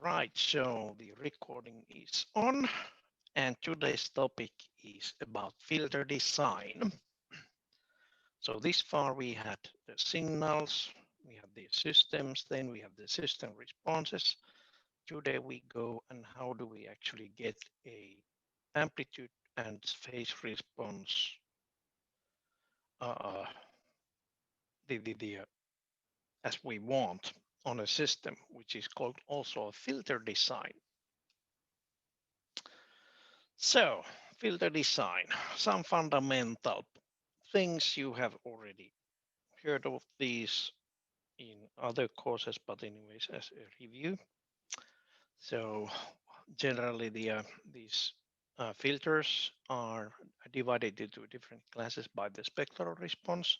Right, so the recording is on, and today's topic is about filter design. So this far we had the signals, we have the systems, then we have the system responses. Today we go and how do we actually get a amplitude and phase response uh, as we want on a system, which is called also a filter design. So, filter design, some fundamental things you have already heard of these in other courses, but anyways, as a review. So, generally, these filters are divided into different classes by the spectral response,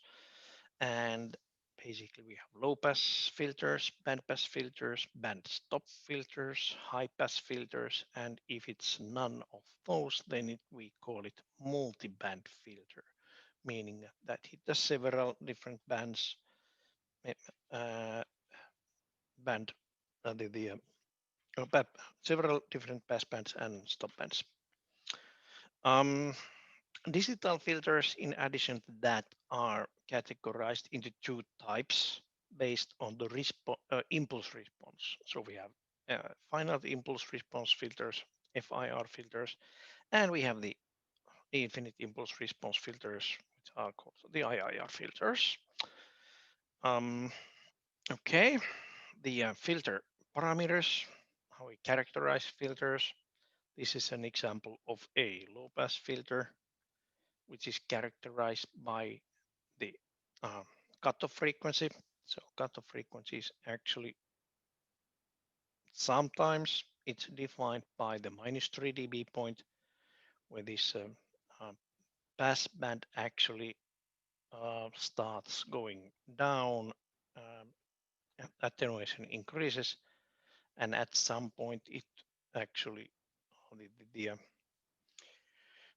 and basically we have low pass filters, band pass filters, band stop filters, high pass filters, and if it's none of those, then we call it multi-band filter, meaning that it has several different bands, uh, band, several different pass bands and stop bands. Digital filters, in addition to that, are categorized into two types based on the impulse response. So we have finite impulse response filters, FIR filters, and we have the infinite impulse response filters, which are called the IIR filters. Okay, the filter parameters, how we characterize filters. This is an example of a low pass filter, which is characterized by the cutoff frequency. So cutoff frequency is actually sometimes it's defined by the -3 dB point, where this passband actually starts going down, attenuation increases, and at some point it actually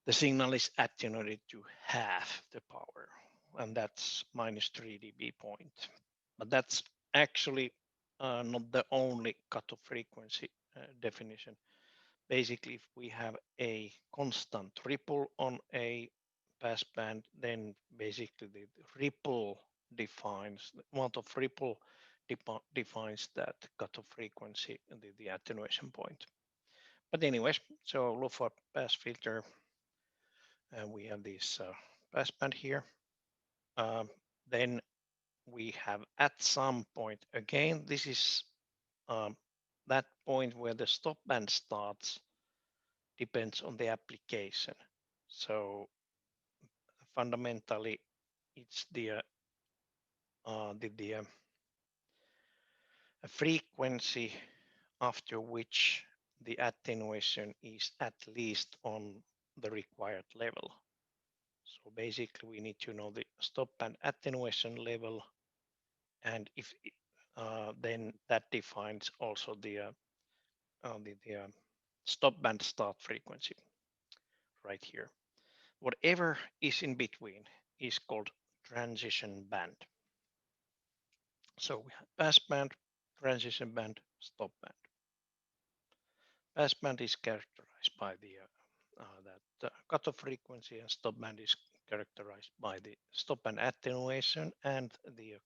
the signal is attenuated to half the power, and that's -3 dB point. But that's actually not the only cutoff frequency definition. Basically, if we have a constant ripple on a passband, then basically the ripple defines the amount of ripple defines that cutoff frequency and the attenuation point. But anyways, so low pass filter, and we have this passband here. Then we have at some point, again, this is that point where the stop band starts depends on the application. So fundamentally, it's the frequency after which the attenuation is at least on the required level. So basically, we need to know the stop band attenuation level, and if then that defines also the stop band start frequency right here. Whatever is in between is called transition band. So we have passband, transition band, stop band. Passband is characterized by the cutoff frequency, and stop band is characterized by the stop band attenuation and the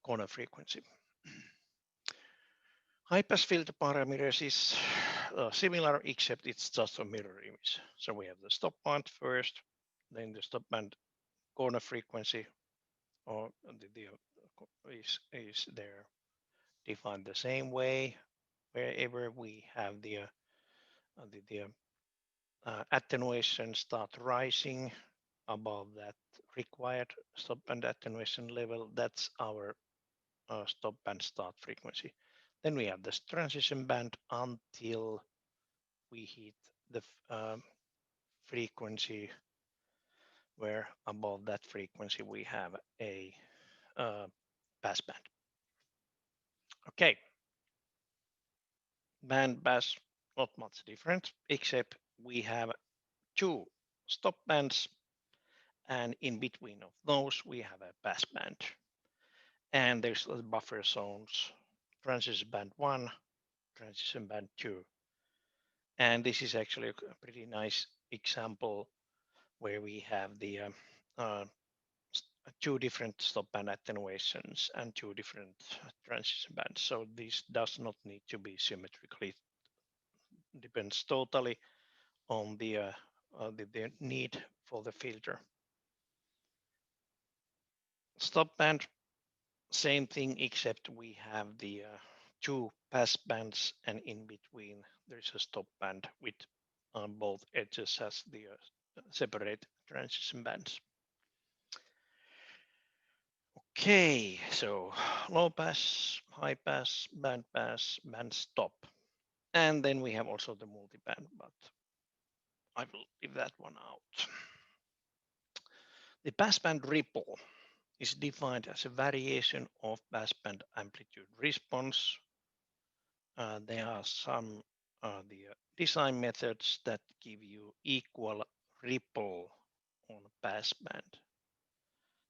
corner frequency. High-pass filter parameters is similar, except it's just a mirror image. So we have the stop band first, then the stop band corner frequency, or is there defined the same way wherever we have the attenuation start rising above that required stop band attenuation level. That's our stop band start frequency. Then we have this transition band until we hit the frequency where above that frequency we have a passband. Okay, bandpass, not much different, except we have two stop bands, and in between of those we have a passband, and there's buffer zones transition band 1, transition band 2. And this is actually a pretty nice example where we have the uh, two different stop band attenuations and two different transition bands. So this does not need to be symmetrically. It depends totally on the need for the filter. Stop band, same thing, except we have the two pass bands, and in between there is a stop band with both edges as the separate transition bands. Okay, so low pass, high pass, band pass, band stop. And then we have also the multiband, but I will leave that one out. The passband ripple is defined as a variation of passband amplitude response. There are some the design methods that give you equal ripple on passband.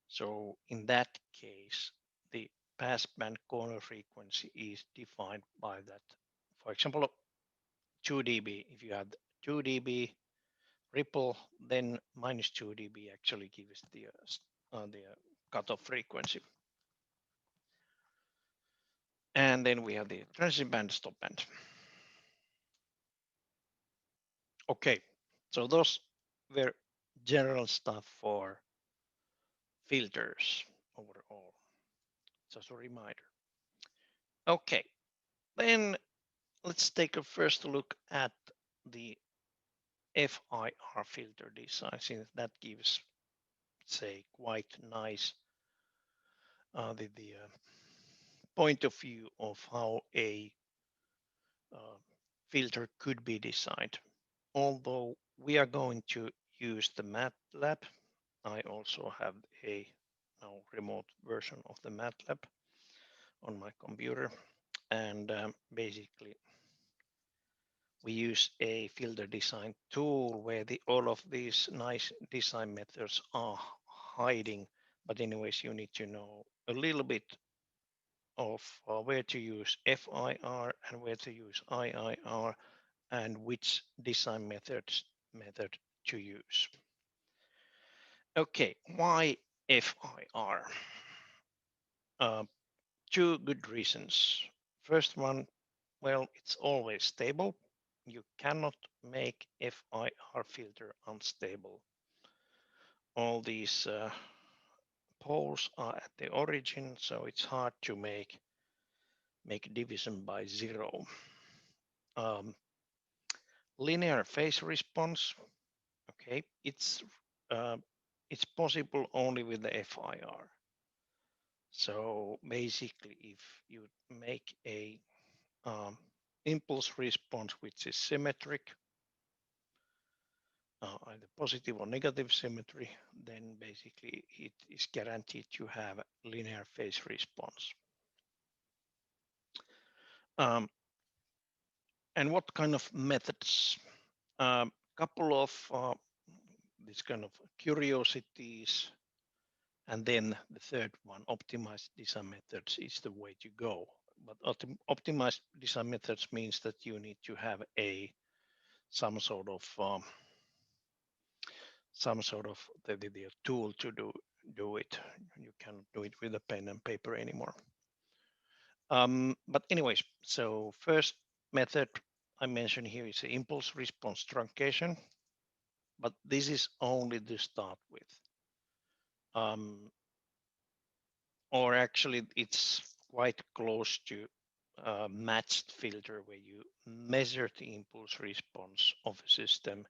So in that case, the passband corner frequency is defined by that. For example, 2 dB. If you have 2 dB ripple, then minus 2 dB actually gives the cutoff frequency. And then we have the transition band, stop band. Okay, so those were general stuff for filters overall. Just a reminder. Okay, then let's take a first look at the FIR filter design, since that gives, say, quite nice the point of view of how a filter could be designed. Although we are going to use the MATLAB, I also have a now remote version of the MATLAB on my computer, and basically we use a filter design tool where all of these nice design methods are hiding. But anyways, you need to know a little bit of where to use FIR and where to use IIR and which design method to use. Okay, why FIR? Two good reasons. First one, well, it's always stable. You cannot make FIR filter unstable. All these poles are at the origin, so it's hard to make division by 0. Linear phase response, okay, it's possible only with the FIR. So basically, if you make a impulse response which is symmetric, either positive or negative symmetry, then basically it is guaranteed to have linear phase response. And what kind of methods? Couple of these kind of curiosities. And then the third one, optimized design methods, is the way to go. But optimized design methods means that you need to have some sort of the tool to do it. You cannot do it with a pen and paper anymore. But anyways, so first method I mentioned here is the impulse response truncation, but this is only to start with. Or actually it's quite close to a matched filter where you measure the impulse response of a system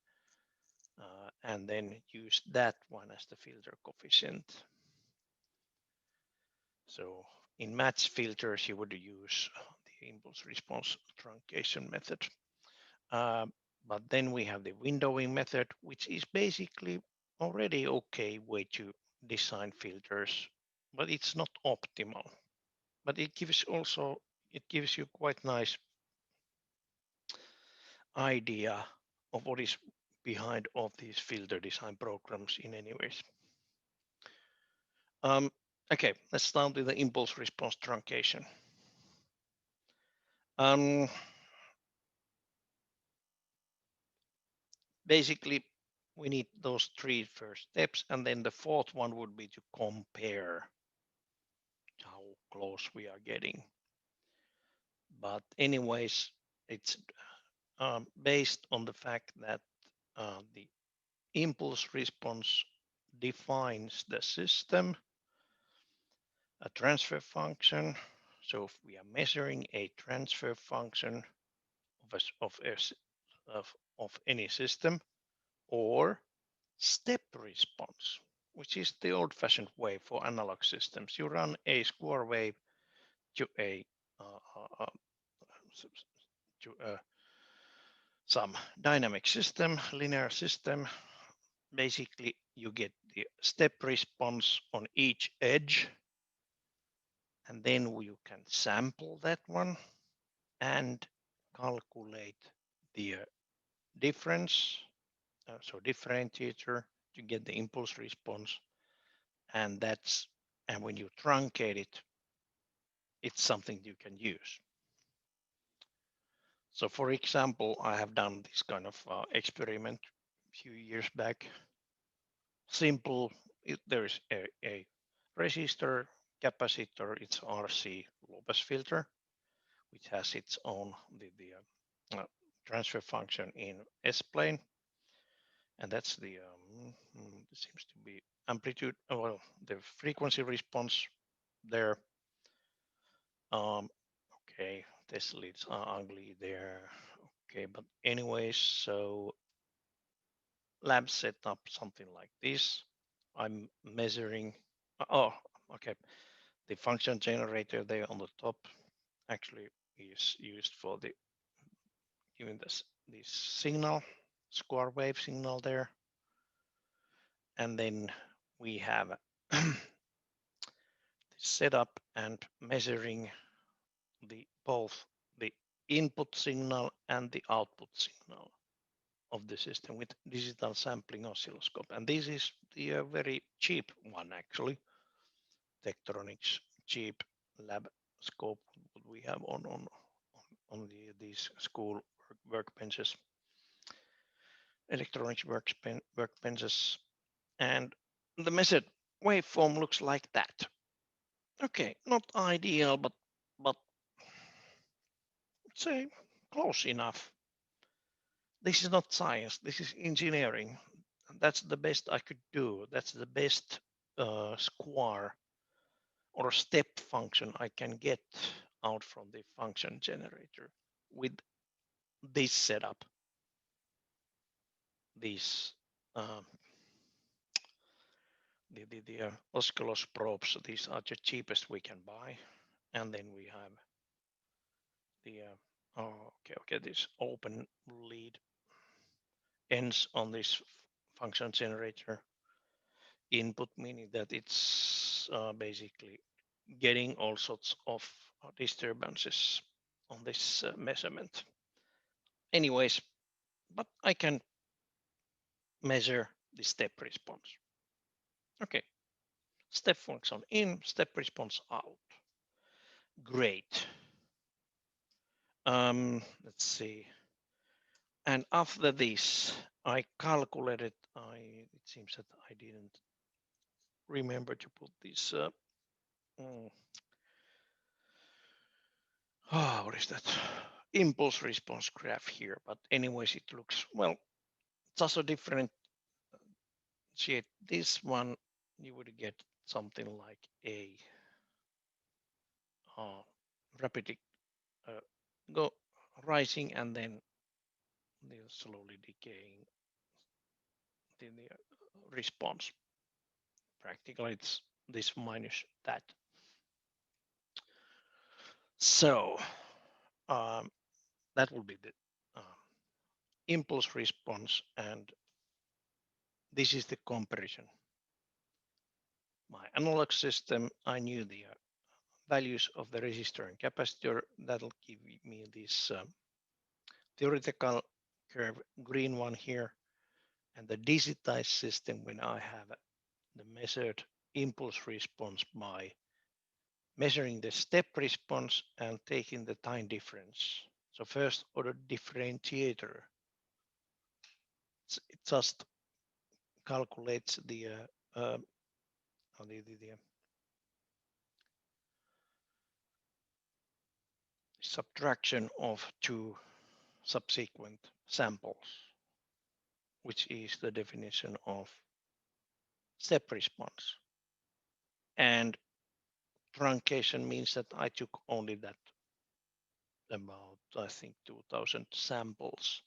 and then use that one as the filter coefficient. So in matched filters, you would use the impulse response truncation method. But then we have the windowing method, which is basically already okay way to design filters, but it's not optimal. But it gives you quite nice idea of what is behind all these filter design programs in any ways. Okay, let's start with the impulse response truncation. Basically, we need those three first steps, and then the fourth one would be to compare how close we are getting. But anyways, it's based on the fact that the impulse response defines the system, a transfer function. So if we are measuring a transfer function of any system, or step response, which is the old-fashioned way for analog systems. You run a square wave to a uh, uh, to some dynamic system, linear system. Basically, you get the step response on each edge, and then you can sample that one and calculate the difference, so differentiator, to get the impulse response. And when you truncate it, it's something you can use. So for example, I have done this kind of experiment a few years back. Simple, there's a resistor, capacitor, it's RC low-pass filter, which has its own transfer function in S-plane. And that's the, it seems to be amplitude, well, the frequency response there. Okay, this leads are ugly there. Okay, but anyways, so lab setup, something like this. I'm measuring, oh, okay. The function generator there on the top actually is used for the giving this signal, square wave signal there. And then we have the setup and measuring both the input signal and the output signal of the system with digital sampling oscilloscope. And this is the very cheap one, actually. Tektronix cheap lab scope what we have on these school workbenches, electronics workbenches. And the measured waveform looks like that. Okay, not ideal, but say close enough. This is not science, this is engineering. That's the best I could do. That's the best square or step function I can get out from the function generator with this setup. These the oscilloscope probes, these are the cheapest we can buy. And then we have the okay, this open lead ends on this function generator input, meaning that it's basically getting all sorts of disturbances on this measurement. Anyways, but I can measure the step response. Okay, step function in, step response out. Great. Let's see. And after this, I calculated, it seems that I didn't remember to put this, what is that? Impulse response graph here. But anyways, it looks, well, it's also different. See, this one, you would get something like a rapidly go rising and then they're slowly decaying the response. Practically, it's this minus that. So that will be the impulse response, and this is the comparison. My analog system, I knew the values of the resistor and capacitor. That'll give me this theoretical curve, green one here, and the digitized system when I have the measured impulse response by measuring the step response and taking the time difference. So first order differentiator, it just calculates the subtraction of two subsequent samples, which is the definition of step response. And truncation means that I took only that about, I think, 2000 samples.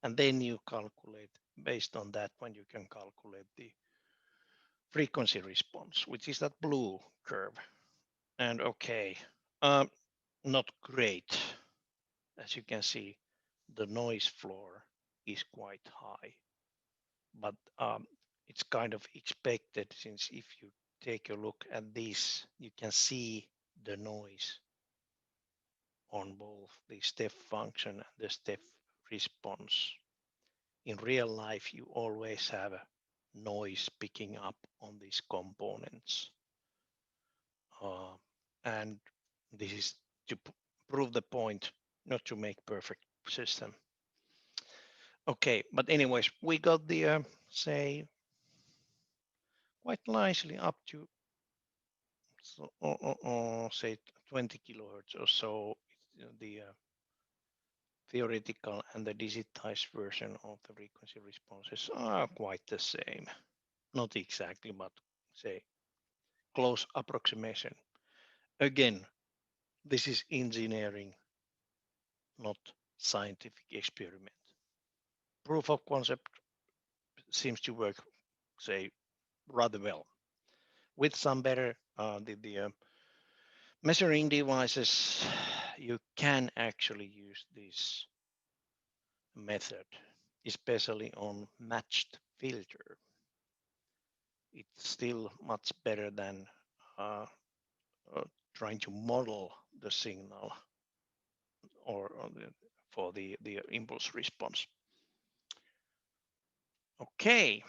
And then you calculate based on that when you can calculate the frequency response, which is that blue curve. And okay, not great. As you can see, the noise floor is quite high, but it's kind of expected, since if you take a look at this, you can see the noise on both the step function and the step response. In real life, you always have a noise picking up on these components. And this is to prove the point, not to make perfect system. Okay, but anyways, we got the, say, quite nicely up to, say, 20 kilohertz or so. The theoretical and the digitized version of the frequency responses are quite the same. Not exactly, but say, close approximation. Again, this is engineering, not scientific experiment. Proof of concept seems to work, say, rather well. With some better the measuring devices, you can actually use this method, especially on matched filter. It's still much better than trying to model the signal or for the impulse response. Okay.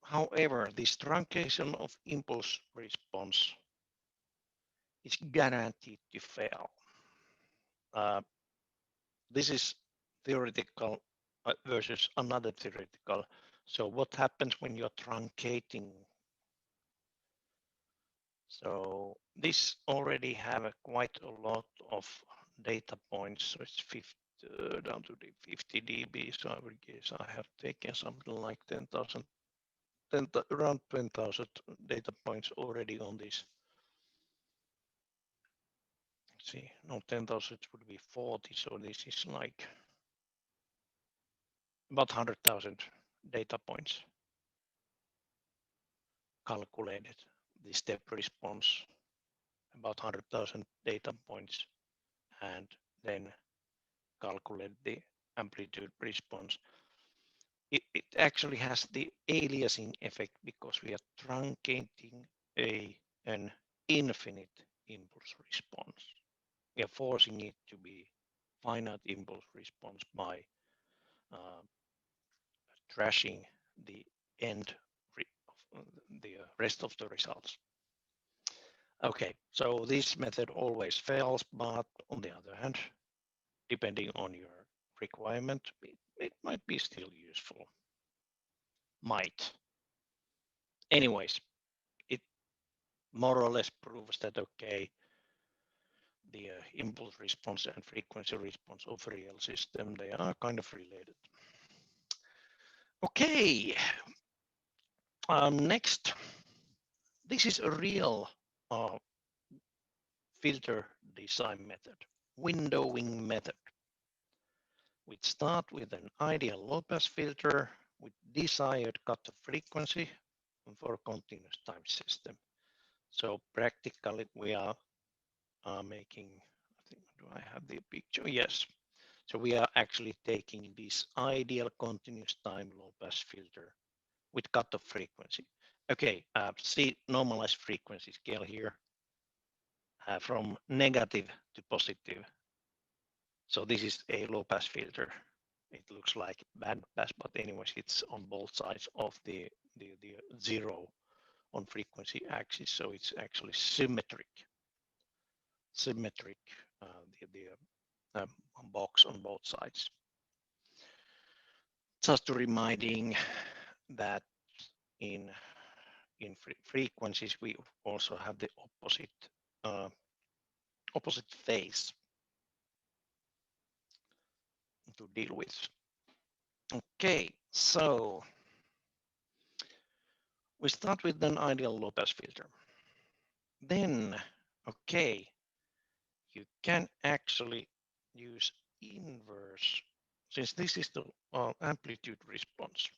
However, this truncation of impulse response is guaranteed to fail. This is theoretical versus another theoretical. So what happens when you're truncating? So this already have quite a lot of data points. So it's 50, down to the 50 dB. So I would guess I have taken something like 10,000, around 10,000 data points already on this. Let's see, no, 10,000 would be 40. So this is like about 100,000 data points calculated. The step response, about 100,000 data points, and then calculate the amplitude response. It actually has the aliasing effect because we are truncating an infinite impulse response. We are forcing it to be finite impulse response by trashing the end of the rest of the results. Okay, so this method always fails, but on the other hand, depending on your requirement, it might be still useful. Might. Anyways, it more or less proves that, okay, the impulse response and frequency response of a real system, they are kind of related. Okay, next, this is a real filter design method, windowing method. We start with an ideal low-pass filter with desired cutoff frequency for a continuous time system. So practically, we are making, I think, do I have the picture? Yes. So we are actually taking this ideal continuous time low-pass filter with cutoff frequency. Okay, see normalized frequency scale here from negative to positive. So this is a low-pass filter. It looks like bandpass, but anyways, it's on both sides of the zero on frequency axis, so it's actually symmetric. The box on both sides. Just reminding that in frequencies we also have the opposite phase to deal with. Okay, so we start with an ideal low-pass filter. Then, okay, you can actually use inverse, since this is the amplitude response.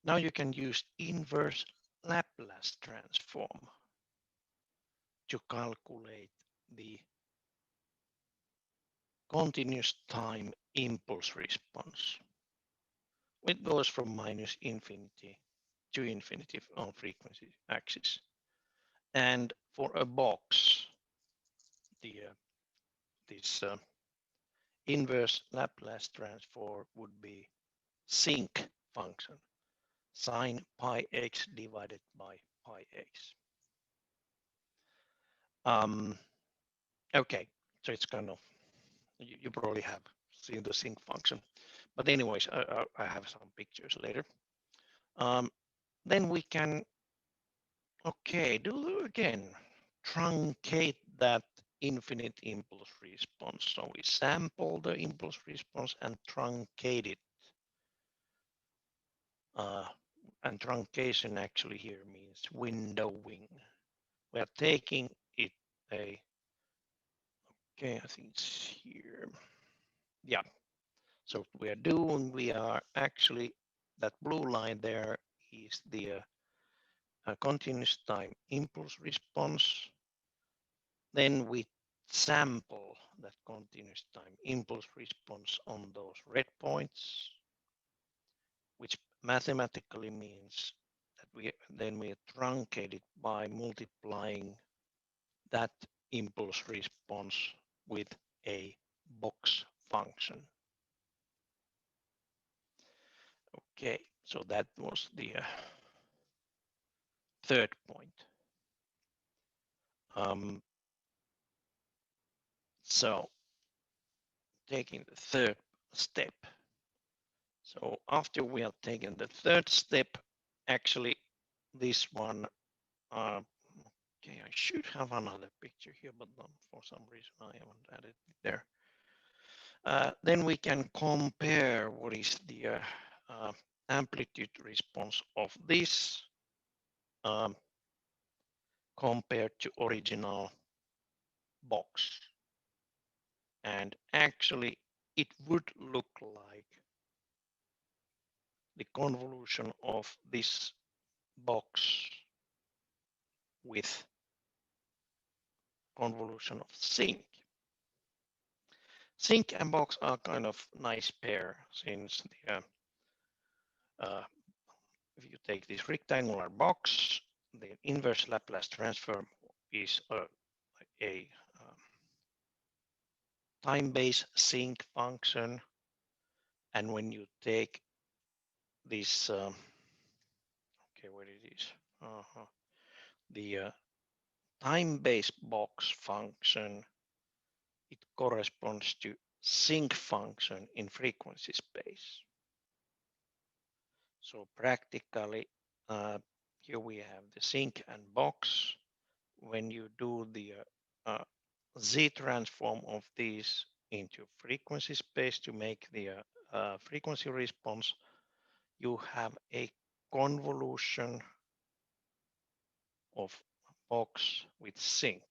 Now you can use inverse Laplace transform to calculate the continuous time impulse response. It goes from minus infinity to infinity on frequency axis. And for a box, this inverse Laplace transform would be sinc function, sine pi x divided by pi x. Okay, so it's kind of, you probably have seen the sinc function. But anyways, I have some pictures later. Then we can, okay, do again, truncate that infinite impulse response. So we sample the impulse response and truncate it. And truncation actually here means windowing. We are taking it okay, I think it's here. Yeah. So what we are actually, that blue line there is the continuous time impulse response. Then we sample that continuous time impulse response on those red points, which mathematically means that we truncate it by multiplying that impulse response with a box function. Okay, so that was the third point. So taking the third step. So after we have taken the third step, actually this one, okay, I should have another picture here, but for some reason I haven't added it there. Then we can compare what is the amplitude response of this compared to original box. And actually it would look like the convolution of this box with convolution of sinc. Sinc and box are kind of nice pair, since the if you take this rectangular box, the inverse Laplace transform is a time-based sinc function, and when you take this, okay, what it is, the time-based box function, it corresponds to sinc function in frequency space. So practically, here we have the sinc and box. When you do the Z transform of these into frequency space to make the frequency response, you have a convolution of box with sinc.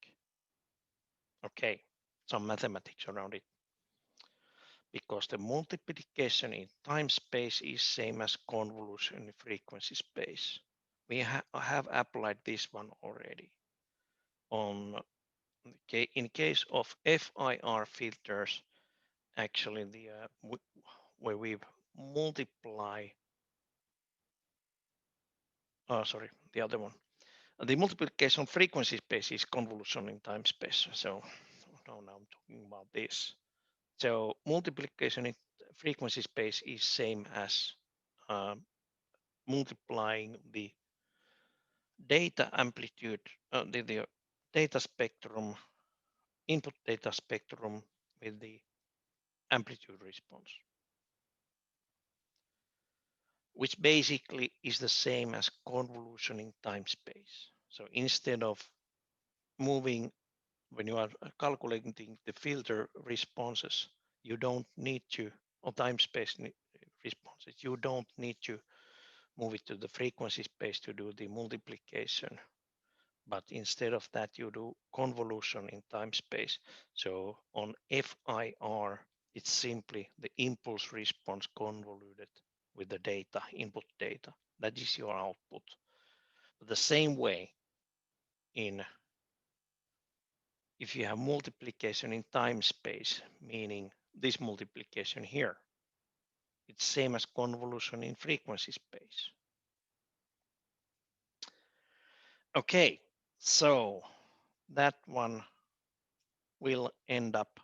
Okay, some mathematics around it. Because the multiplication in time space is same as convolution in frequency space. We have applied this one already. In case of FIR filters, actually where we multiply, sorry, the other one. The multiplication frequency space is convolution in time space. So now I'm talking about this. So multiplication in frequency space is same as multiplying the data amplitude, the data spectrum, input data spectrum with the amplitude response, which basically is the same as convolution in time space. So instead of moving, when you are calculating the filter responses, you don't need to, or time space responses, you don't need to move it to the frequency space to do the multiplication. But instead of that, you do convolution in time space. So on FIR, it's simply the impulse response convoluted with the data, input data. That is your output. The same way in if you have multiplication in time space, meaning this multiplication here, it's same as convolution in frequency space. Okay, so that one will end up,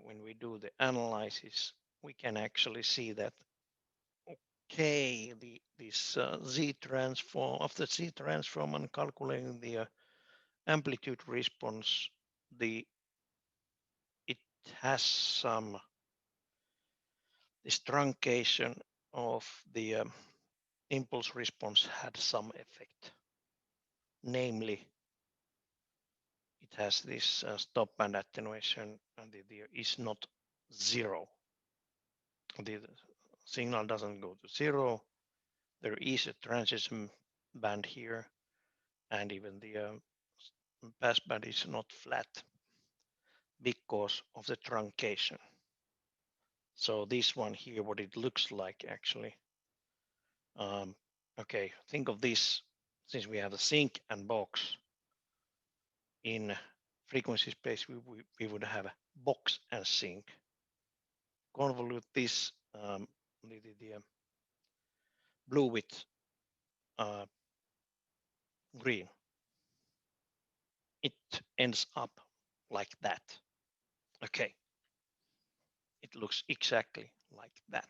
when we do the analysis, we can actually see that, okay, this Z transform, after Z transform and calculating the amplitude response, it has some, this truncation of the impulse response had some effect. Namely, it has this stop band attenuation, and the is not zero. The signal doesn't go to zero. There is a transition band here, and even the passband is not flat because of the truncation. So this one here, what it looks like actually. Okay, think of this, since we have the sink and box. In frequency space, we would have a box and sink. Convolute this, the blue with green. It ends up like that. Okay, it looks exactly like that.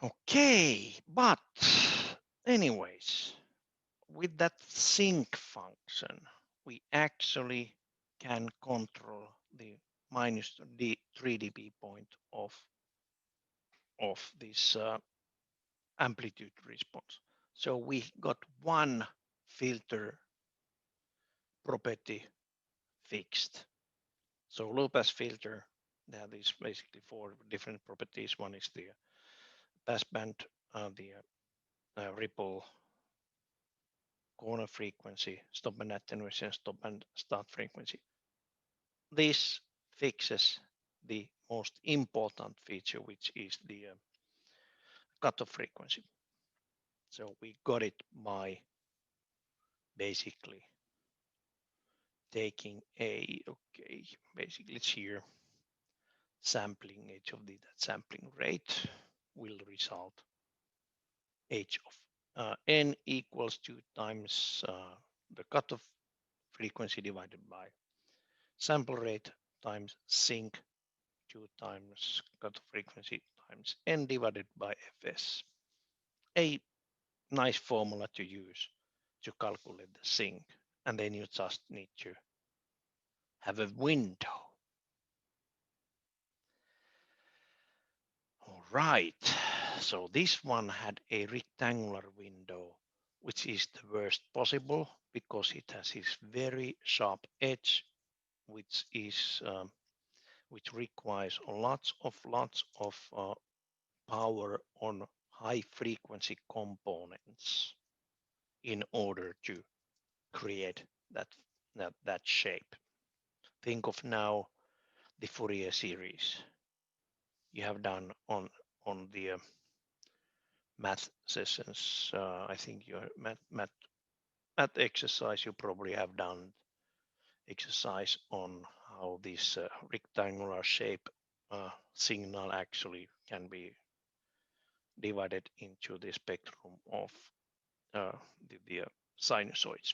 Okay, but anyways, with that sync function, we actually can control the minus 3 dB point of this amplitude response. So we got one filter property fixed. So low pass filter, there is basically 4 different properties. One is the passband, the ripple, corner frequency, stop band attenuation, stop band start frequency. This fixes the most important feature, which is the cutoff frequency. So we got it by basically taking okay, basically it's here, sampling h of that sampling rate will result h of n equals 2 times the cutoff frequency divided by sample rate times sync 2 times cutoff frequency times n divided by fs. A nice formula to use to calculate the sync, and then you just need to have a window. All right, so this one had a rectangular window, which is the worst possible because it has this very sharp edge, which is which requires lots of power on high frequency components in order to create that shape. Think of now the Fourier series you have done on the math sessions. I think your math exercise, you probably have done exercise on how this rectangular shape signal actually can be divided into the spectrum of the sinusoids.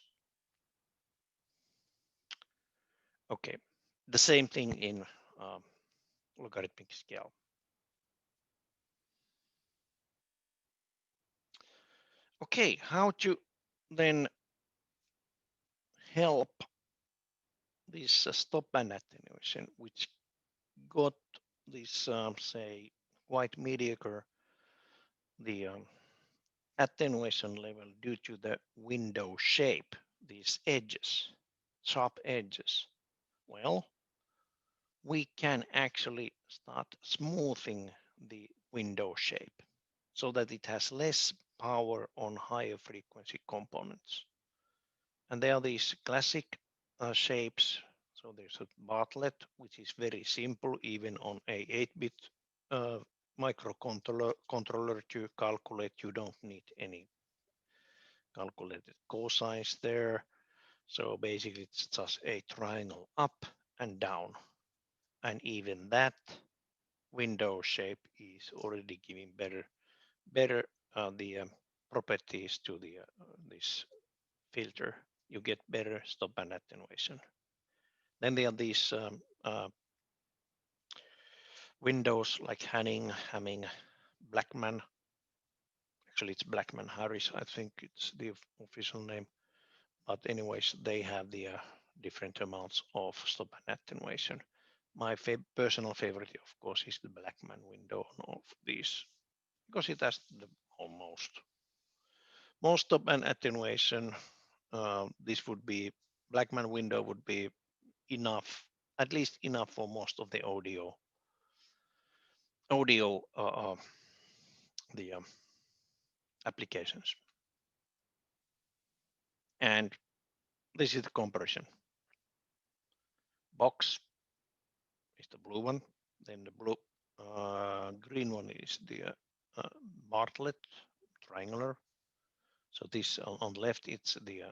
Okay, the same thing in logarithmic scale. Okay, how to then help this stop band attenuation, which got this, say, quite mediocre, the attenuation level due to the window shape, these edges, sharp edges. Well, we can actually start smoothing the window shape so that it has less power on higher frequency components. And there are these classic shapes. So there's a Bartlett, which is very simple, even on a 8-bit microcontroller to calculate. You don't need any calculated cosines there. So basically, it's just a triangle up and down. And even that window shape is already giving better the properties to the this filter. You get better stop band attenuation. Then there are these windows like Hamming, Blackman. Actually, it's Blackman Harris. I think it's the official name. But anyways, they have the different amounts of stop band attenuation. My personal favorite, of course, is the Blackman window of these because it has the almost most stop band attenuation. This would be Blackman window would be enough, at least enough for most of the audio the applications. And this is the comparison. Box is the blue one. Then the blue green one is the Bartlett triangular. So this on the left, it's the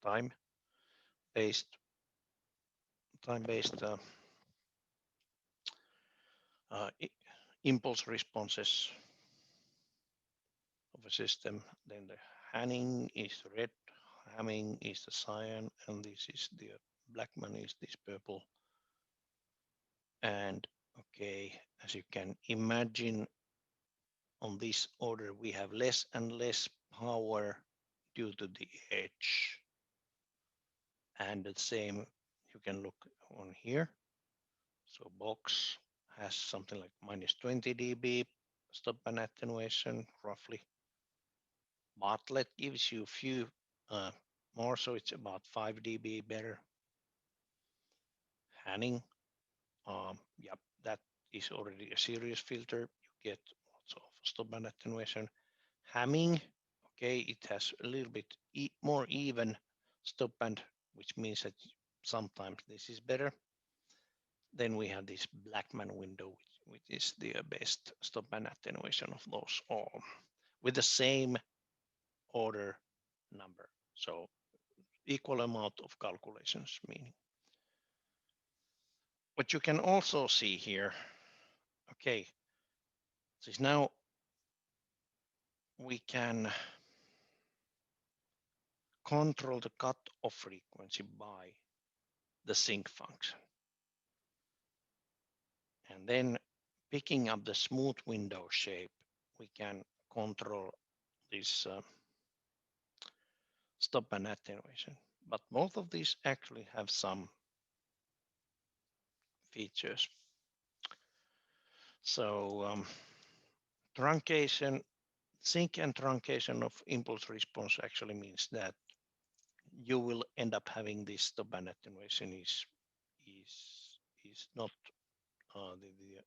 time-based impulse responses of a system. Then the Hamming is red, Hamming is the cyan, and this is the Blackman is this purple. And okay, as you can imagine, on this order, we have less and less power due to the edge. And the same, you can look on here. So box has something like minus 20 dB stop band attenuation, roughly. Bartlett gives you a few more, so it's about 5 dB better. Hamming, yep, that is already a serious filter. You get lots of stop band attenuation. Hamming, okay, it has a little bit more even stop band, which means that sometimes this is better. Then we have this Blackman window, which is the best stop band attenuation of those all, with the same order number. So equal amount of calculations, meaning. What you can also see here, okay, so now we can control the cutoff frequency by the sync function. And then picking up the smooth window shape, we can control this stop band attenuation. But both of these actually have some features. So truncation, sync and truncation of impulse response actually means that you will end up having this stop band attenuation is not the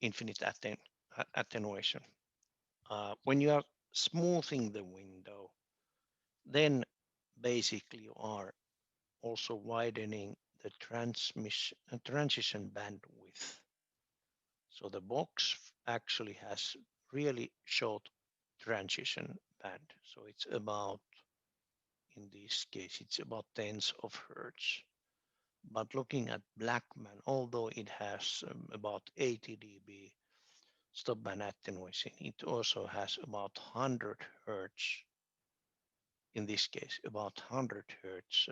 infinite attenuation. When you are smoothing the window, then basically you are also widening the transition bandwidth. So the box actually has really short transition band. So it's about, in this case, it's about tens of hertz. But looking at Blackman, although it has about 80 dB stop band attenuation, it also has about 100 hertz. In this case, about 100 hertz,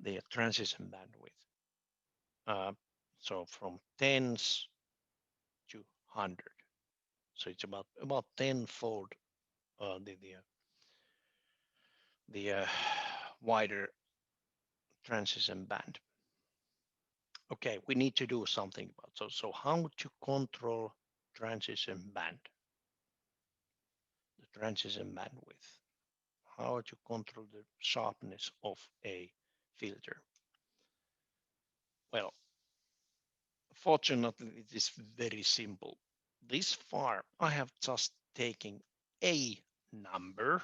the transition bandwidth. So from tens to 100. So it's about tenfold the wider transition band. Okay, we need to do something about so how to control transition band, the transition bandwidth, how to control the sharpness of a filter. Well, fortunately, it is very simple. This far, I have just taken a number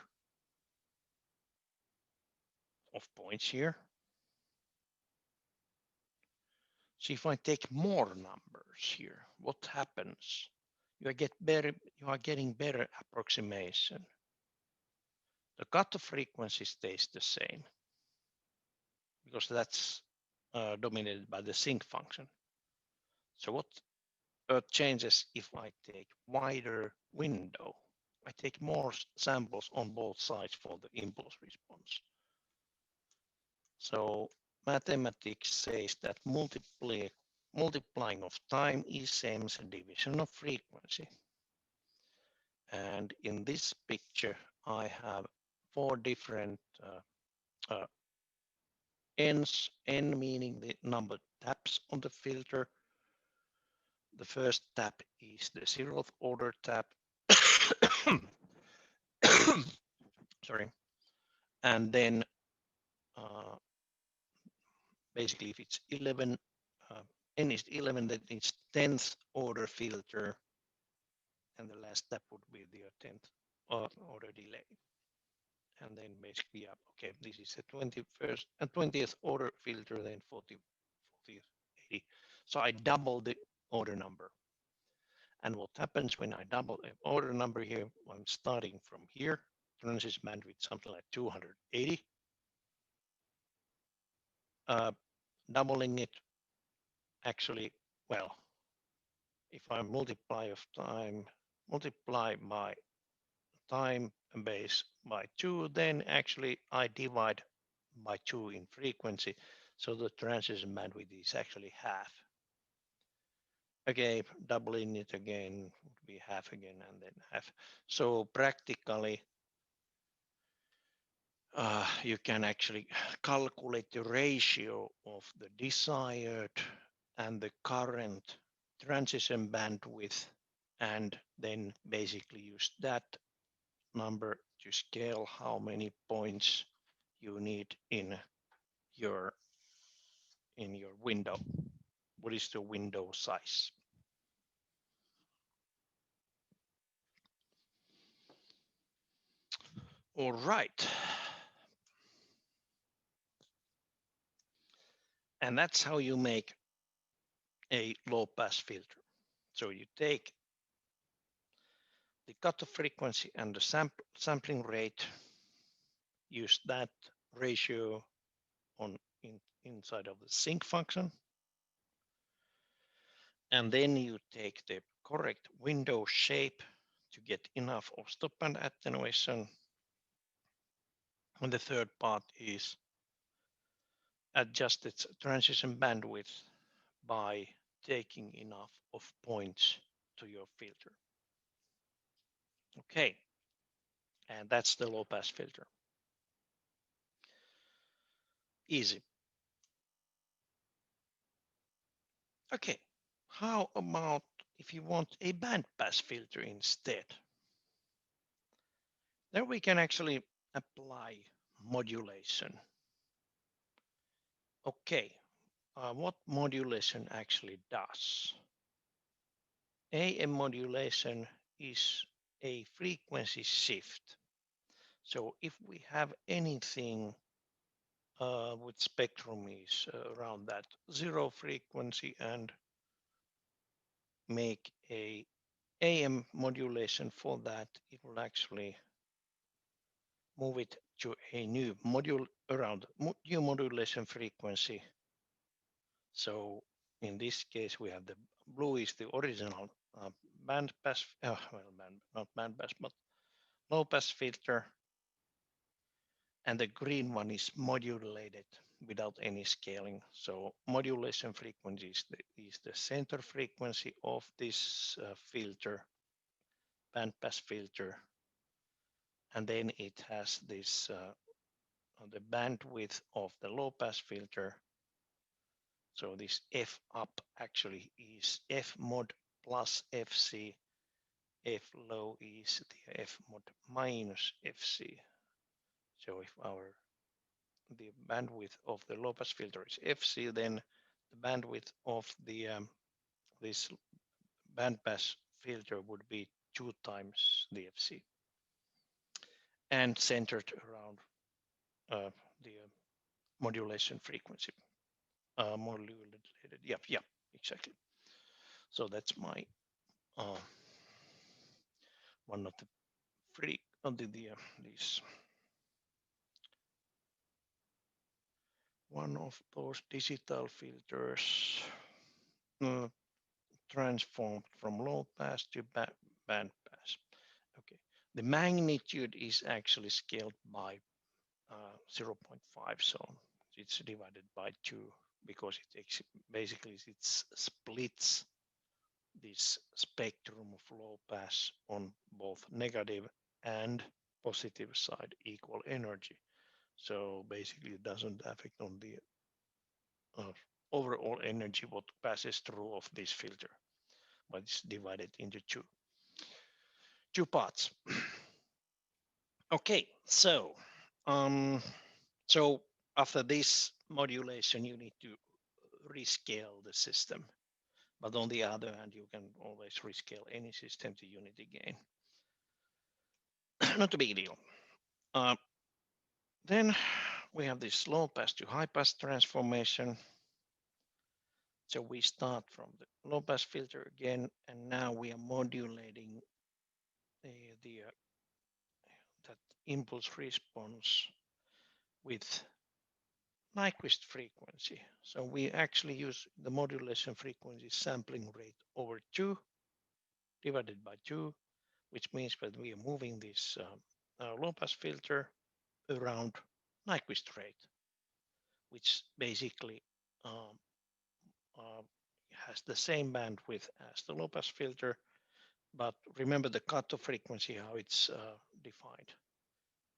of points here. So if I take more numbers here, what happens? You are getting better approximation. The cutoff frequency stays the same because that's dominated by the sync function. So what changes if I take wider window? I take more samples on both sides for the impulse response. So mathematics says that multiplying of time is same as division of frequency. And in this picture, I have 4 different n's, n meaning the number of taps on the filter. The first tap is the 0th order tap. Sorry. And then basically if it's 11, n is 11, then it's 10th order filter. And the last step would be the 10th order delay. And then basically, yeah, okay, this is a 21st and 20th order filter, then 40th, 80. So I double the order number. And what happens when I double the order number here, I'm starting from here, transition bandwidth something like 280. Doubling it actually, well, if I multiply my time base by 2, then actually I divide by 2 in frequency. So the transition bandwidth is actually half. Okay, doubling it again would be half again and then half. So practically, you can actually calculate the ratio of the desired and the current transition bandwidth, and then basically use that number to scale how many points you need in your window. What is the window size? All right. And that's how you make a low pass filter. So you take the cutoff frequency and the sampling rate, use that ratio inside of the sync function, and then you take the correct window shape to get enough of stop band attenuation. And the third part is adjust its transition bandwidth by taking enough of points to your filter. Okay, and that's the low pass filter. Easy. Okay, how about if you want a bandpass filter instead? There we can actually apply modulation. Okay, what modulation actually does? AM modulation is a frequency shift. So if we have anything with spectrum is around that 0 frequency and make a AM modulation for that, it will actually move it to a new module around new modulation frequency. So in this case, we have the blue is the original bandpass, not bandpass, but low pass filter. And the green one is modulated without any scaling. So modulation frequency is the center frequency of this filter. bandpass filter, and then it has this the bandwidth of the low pass filter. So this F up actually is F mod plus FC. F low is the F mod minus FC. So if the bandwidth of the low pass filter is FC, then the bandwidth of the this bandpass filter would be 2 times the FC, and centered around the modulation frequency. Modulated, yeah, exactly. So that's my one of the free these one of those digital filters transformed from low pass to band pass. Okay, the magnitude is actually scaled by 0.5, so it's divided by 2 because it basically it splits this spectrum of low pass on both negative and positive side equal energy. So basically it doesn't affect on the overall energy what passes through of this filter, but it's divided into two parts. Okay, so so after this modulation, you need to rescale the system. But on the other hand, you can always rescale any system to unity gain. Not a big deal. Then we have this low pass to high pass transformation. So we start from the low pass filter again, and now we are modulating that impulse response with Nyquist frequency. So we actually use the modulation frequency sampling rate over 2 divided by 2, which means that we are moving this low pass filter around Nyquist rate, which basically has the same bandwidth as the low pass filter. But remember the cutoff frequency, how it's defined.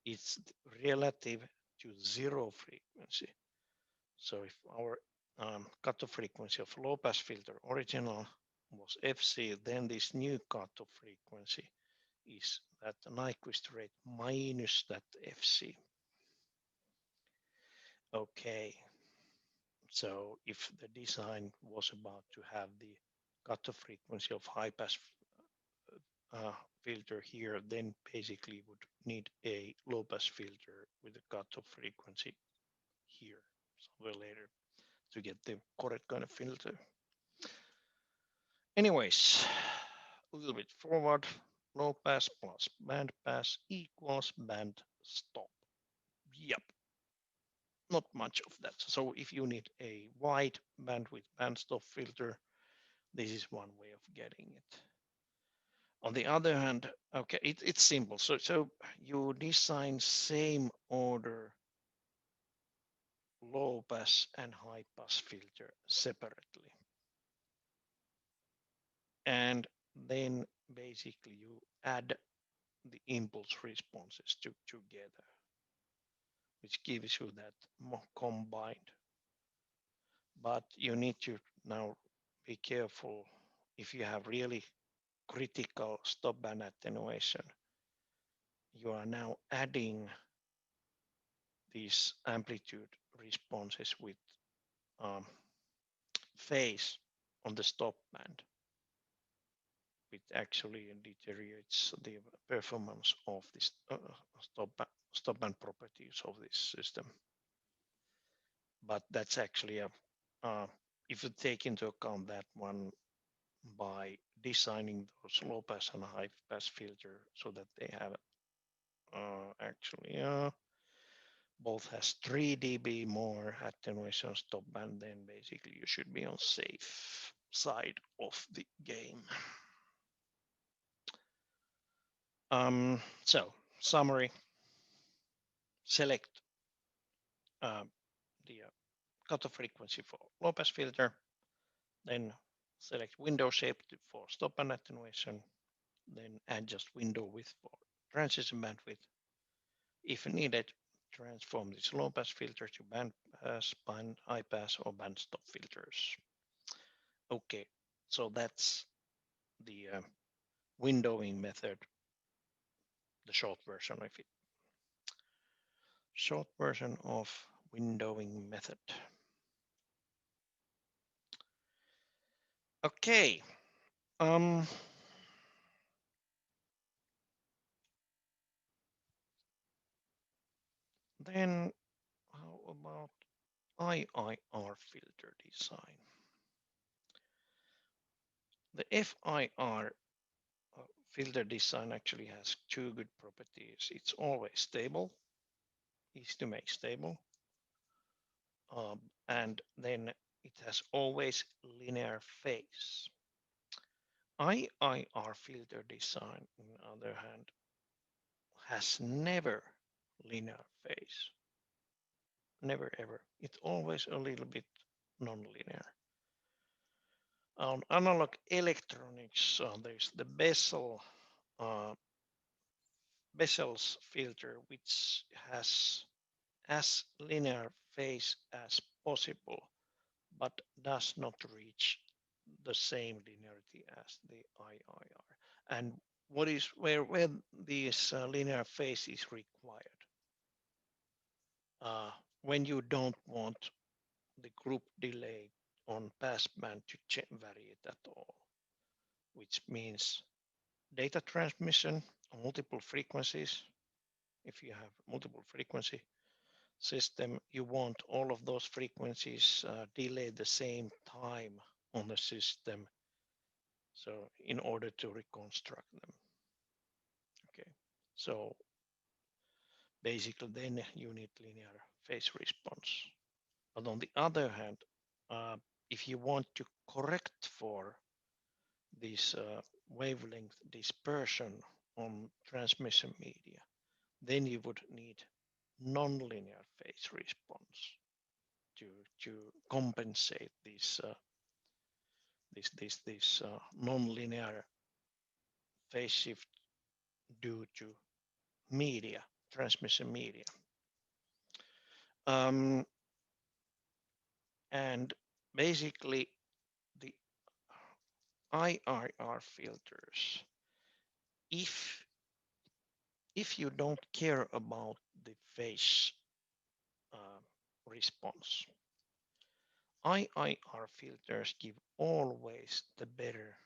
It's relative to 0 frequency. So if our cutoff frequency of low pass filter original was FC, then this new cutoff frequency is that Nyquist rate minus that FC. Okay, so if the design was about to have the cutoff frequency of high pass filter here, then basically would need a low pass filter with a cutoff frequency here somewhere later to get the correct kind of filter. Anyways, a little bit forward, low pass plus band pass equals band stop. Yep, not much of that. So if you need a wide bandwidth band stop filter, this is one way of getting it. On the other hand, okay, it's simple. So you design same order low pass and high pass filter separately. And then basically you add the impulse responses together, which gives you that more combined. But you need to now be careful if you have really critical stop band attenuation. You are now adding these amplitude responses with phase on the stop band, which actually deteriorates the performance of this stop band properties of this system. But that's actually if you take into account that one by designing those low pass and high pass filter so that they have actually both has 3 dB more attenuation stop band, then basically you should be on safe side of the game. So summary, select the cutoff frequency for low pass filter, then select window shape for stop band attenuation, then adjust window width for transition bandwidth. If needed, transform this low pass filter to bandpass, band, high pass, or bandstop filters. Okay, so that's the windowing method, the short version of it. Short version of windowing method. Okay. Then how about IIR filter design? The FIR filter design actually has two good properties. It's always stable, easy to make stable, and then it has always linear phase. IIR filter design, on the other hand, has never linear phase. Never ever. It's always a little bit non-linear. On analog electronics, there's the Bessel's filter, which has as linear phase as possible, but does not reach the same linearity as the IIR. And what is where this linear phase is required? When you don't want the group delay on passband to vary it at all, which means data transmission on multiple frequencies. If you have multiple frequency system, you want all of those frequencies delayed the same time on the system. So in order to reconstruct them. Okay, so basically then you need linear phase response. But on the other hand, if you want to correct for this wavelength dispersion on transmission media, then you would need nonlinear phase response to compensate this nonlinear phase shift due to media, transmission media. And basically the IIR filters, if you don't care about the phase response, IIR filters give always the better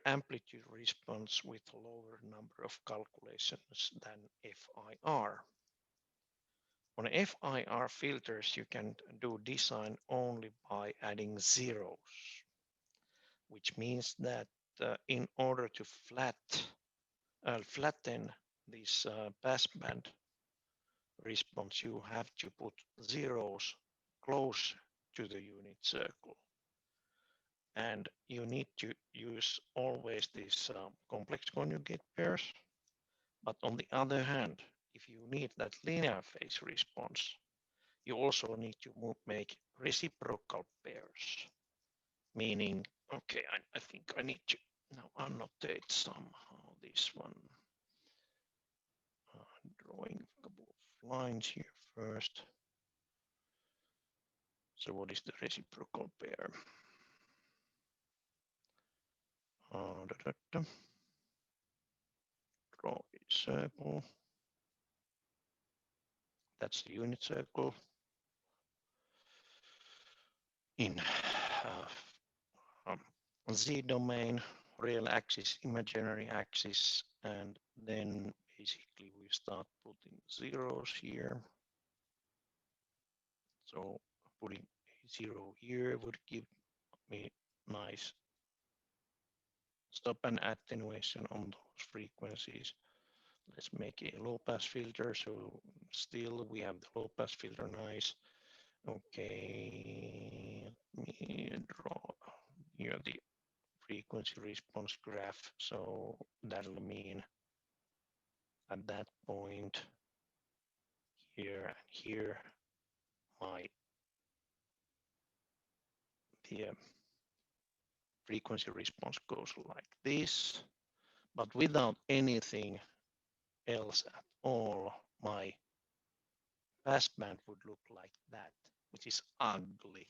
amplitude response with lower number of calculations than FIR. On FIR filters, you can do design only by adding zeros, which means that in order to flatten this passband response, you have to put zeros close to the unit circle. And you need to use always these complex conjugate pairs. But on the other hand, if you need that linear phase response, you also need to make reciprocal pairs. Meaning, okay, I think I need to now annotate somehow this one. Drawing a couple of lines here first. So what is the reciprocal pair? Draw a circle. That's the unit circle. In Z domain, real axis, imaginary axis, and then basically we start putting zeros here. So putting a zero here would give me nice stop and attenuation on those frequencies. Let's make a low pass filter. So still we have the low pass filter, nice. Okay, let me draw here the frequency response graph. So that'll mean at that point here and here, the frequency response goes like this. But without anything else at all, my passband would look like that, which is ugly.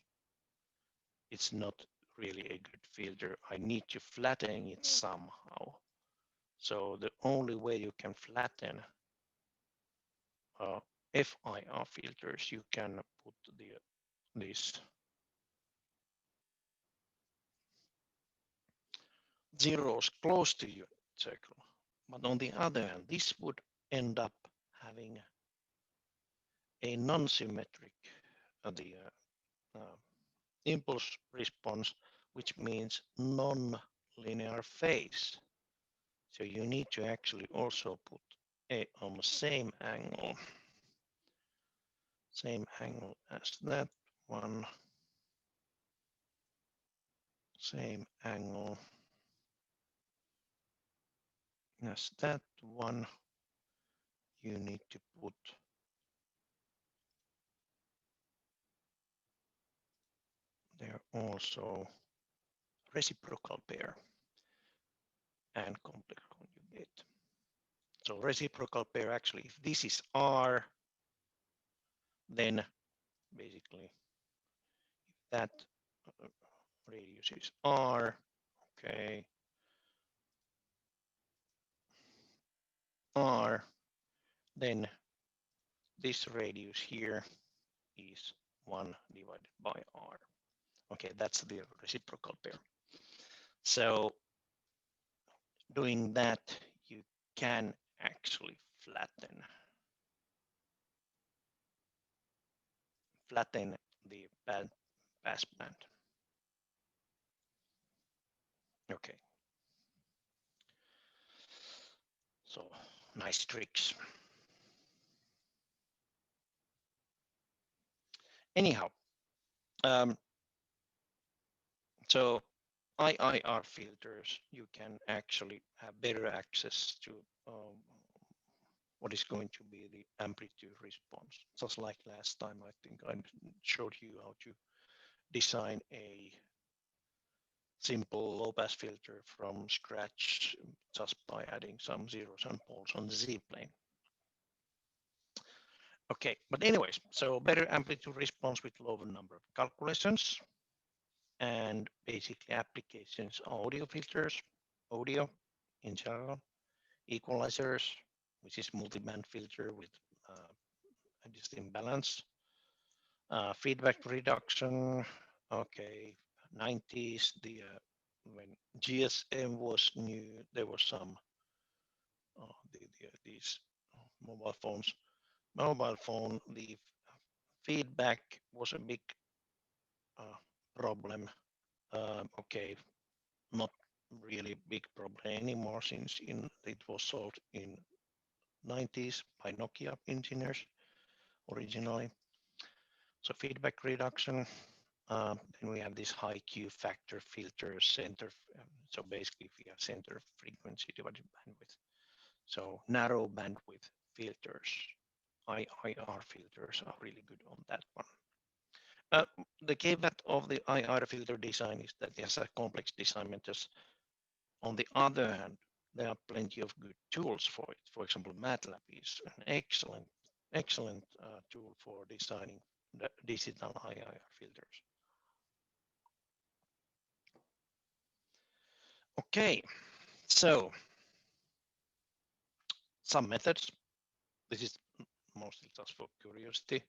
It's not really a good filter. I need to flatten it somehow. So the only way you can flatten FIR filters, you can put this zeros close to your circle. But on the other hand, this would end up having a non-symmetric impulse response, which means non-linear phase. So you need to actually also put on the same angle as that one, same angle as that one. You need to put there also reciprocal pair and complex conjugate. So reciprocal pair, actually, if this is R, then basically that radius is R, okay, R, then this radius here is 1 divided by R. Okay, that's the reciprocal pair. So doing that, you can actually flatten the passband. Okay. So nice tricks. Anyhow, so IIR filters, you can actually have better access to what is going to be the amplitude response. Just like last time, I think I showed you how to design a simple low-pass filter from scratch just by adding some zeros and poles on the Z-plane. Okay, but anyways, so better amplitude response with lower number of calculations and basically applications, audio filters, audio in general, equalizers, which is multi-band filter with a distinct balance, feedback reduction. Okay, 90s, when GSM was new, there was some these mobile phones. Mobile phone, the feedback was a big problem. Okay, not really big problem anymore since it was solved in 90s by Nokia engineers originally. So feedback reduction. Then we have this high Q factor filter center. So basically we have center frequency divided bandwidth. So narrow bandwidth filters, IIR filters are really good on that one. The caveat of the IIR filter design is that it has a complex design methods. On the other hand, there are plenty of good tools for it. For example, MATLAB is an excellent tool for designing the digital IIR filters. Okay, so some methods. This is mostly just for curiosity.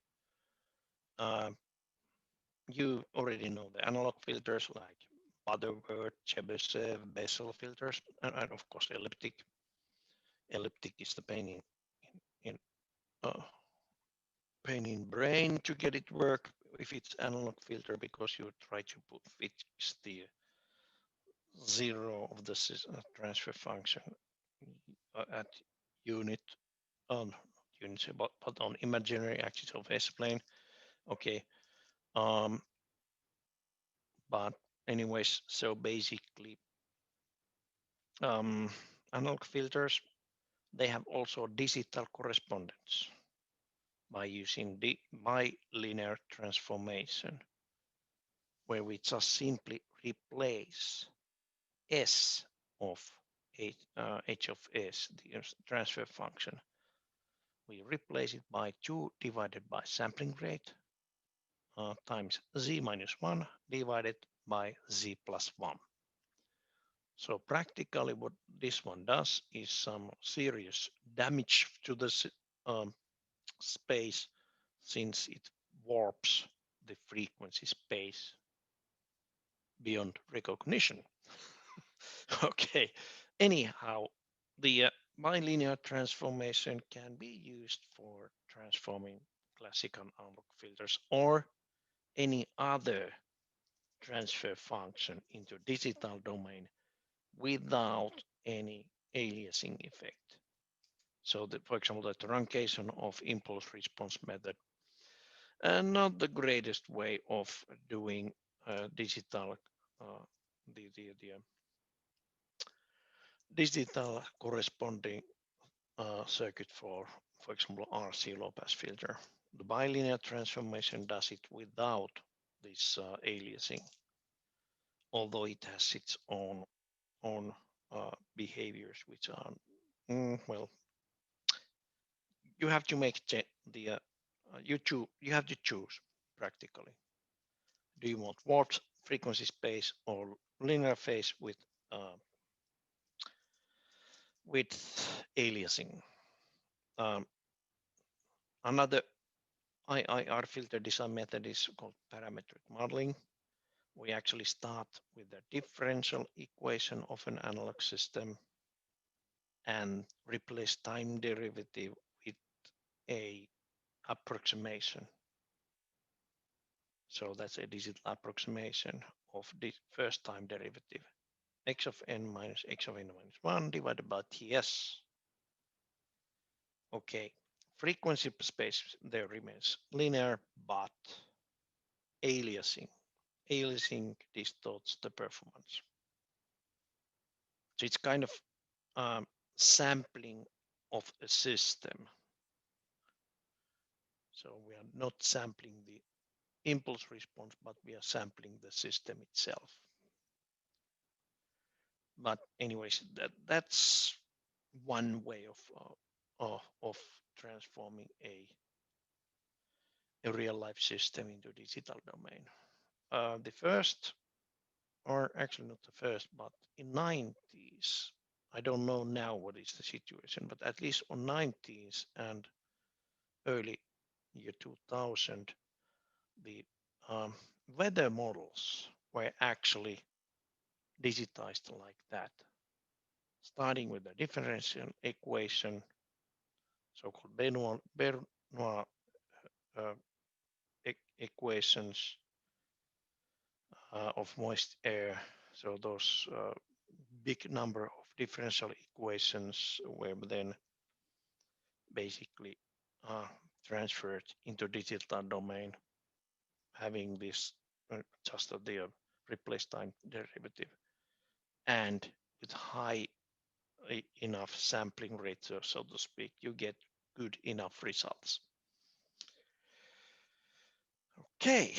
You already know the analog filters like Butterworth, Chebyshev, Bessel filters, and of course elliptic. Elliptic is the pain in brain to get it work if it's analog filter, because you try to fix the zero of the transfer function at unit on units, but on imaginary axis of S-plane. Okay. But anyways, so basically analog filters, they have also digital correspondence by using the bilinear transformation, where we just simply replace S of h of s, the transfer function. We replace it by 2 divided by sampling rate times z minus 1 divided by z plus 1. So practically what this one does is some serious damage to the um, space, since it warps the frequency space beyond recognition. Okay, anyhow, the bilinear transformation can be used for transforming classical analog filters or any other transfer function into digital domain without any aliasing effect. So that, for example, the truncation of impulse response method, and not the greatest way of doing digital digital corresponding circuit for example, RC low-pass filter. The bilinear transformation does it without this aliasing, although it has its own behaviors, which are well, you have to make the you have to choose practically. Do you want warped frequency space or linear phase with aliasing? Another IIR filter design method is called parametric modeling. We actually start with the differential equation of an analog system and replace time derivative with a approximation. So that's a digital approximation of the first time derivative, x of n minus x of n minus 1 divided by ts. Okay, frequency space there remains linear, but aliasing distorts the performance. So it's kind of sampling of a system. So we are not sampling the impulse response, but we are sampling the system itself. But anyways, that's one way of transforming a real life system into digital domain. The first, or actually not the first, but in 90s, I don't know now what is the situation, but at least on 90s and early year 2000, the weather models were actually digitized like that, starting with the differential equation, so-called Bernoulli equations of moist air. So those big number of differential equations were then basically transferred into digital domain, having this just the replace time derivative, and with high enough sampling rate, so to speak, you get good enough results. Okay,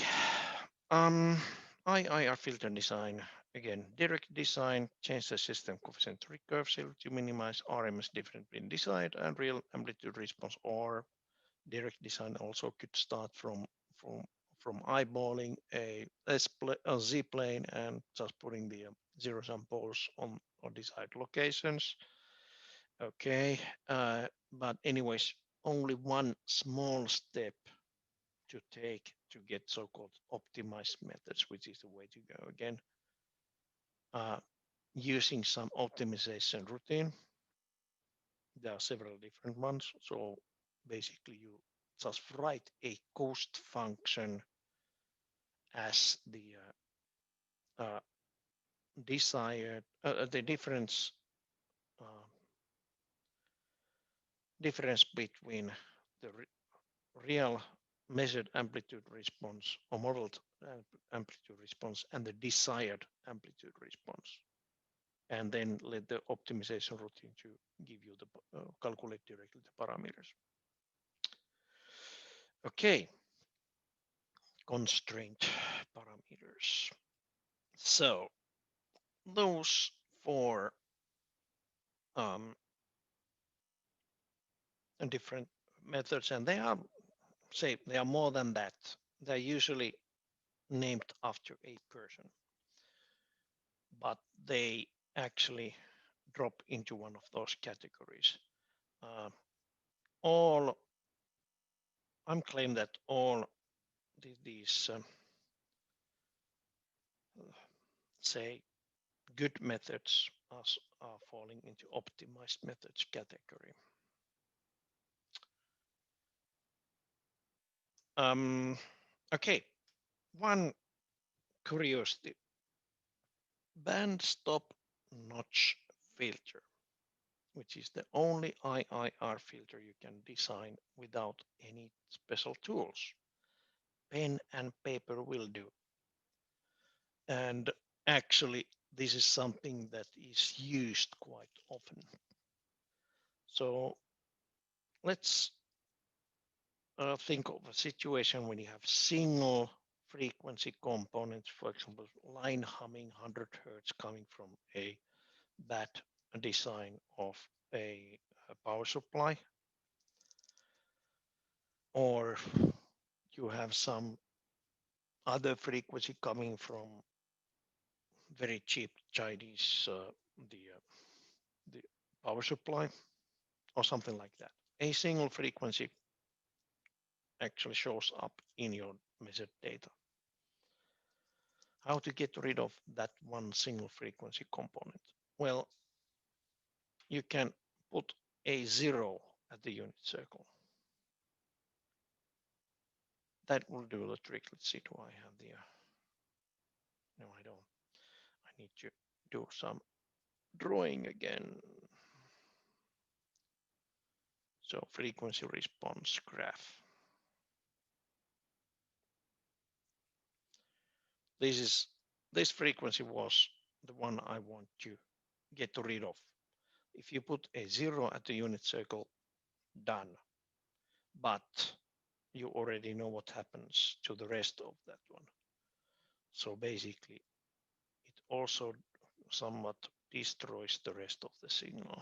IIR filter design. Again, direct design, change the system coefficient recursively to minimize RMS difference between desired and real amplitude response, or direct design also could start from eyeballing a Z-plane and just putting the zero-sum poles on desired locations. Okay, but anyways, only one small step to take to get so-called optimized methods, which is the way to go again. Using some optimization routine. There are several different ones. So basically you just write a cost function as the desired, the difference between the real measured amplitude response or modeled amplitude response and the desired amplitude response. And then let the optimization routine to give you the calculate directly the parameters. Okay, constraint parameters. So those four different methods, and they are more than that. They're usually named after a person, but they actually drop into one of those categories. All I'm claiming that all these say good methods are falling into optimized methods category. Okay, one curiosity: Bandstop notch filter, which is the only IIR filter you can design without any special tools. Pen and paper will do. And actually, this is something that is used quite often. So let's think of a situation when you have single frequency components, for example, line humming 100 hertz coming from a bad design of a power supply, or you have some other frequency coming from very cheap Chinese the power supply or something like that. A single frequency actually shows up in your measured data. How to get rid of that one single frequency component? Well, you can put a 0 at the unit circle. That will do the trick. Let's see, do I have the... No, I don't. I need to do some drawing again. So frequency response graph. This frequency was the one I want to get rid of. If you put a 0 at the unit circle, done. But you already know what happens to the rest of that one. So basically, it also somewhat destroys the rest of the signal.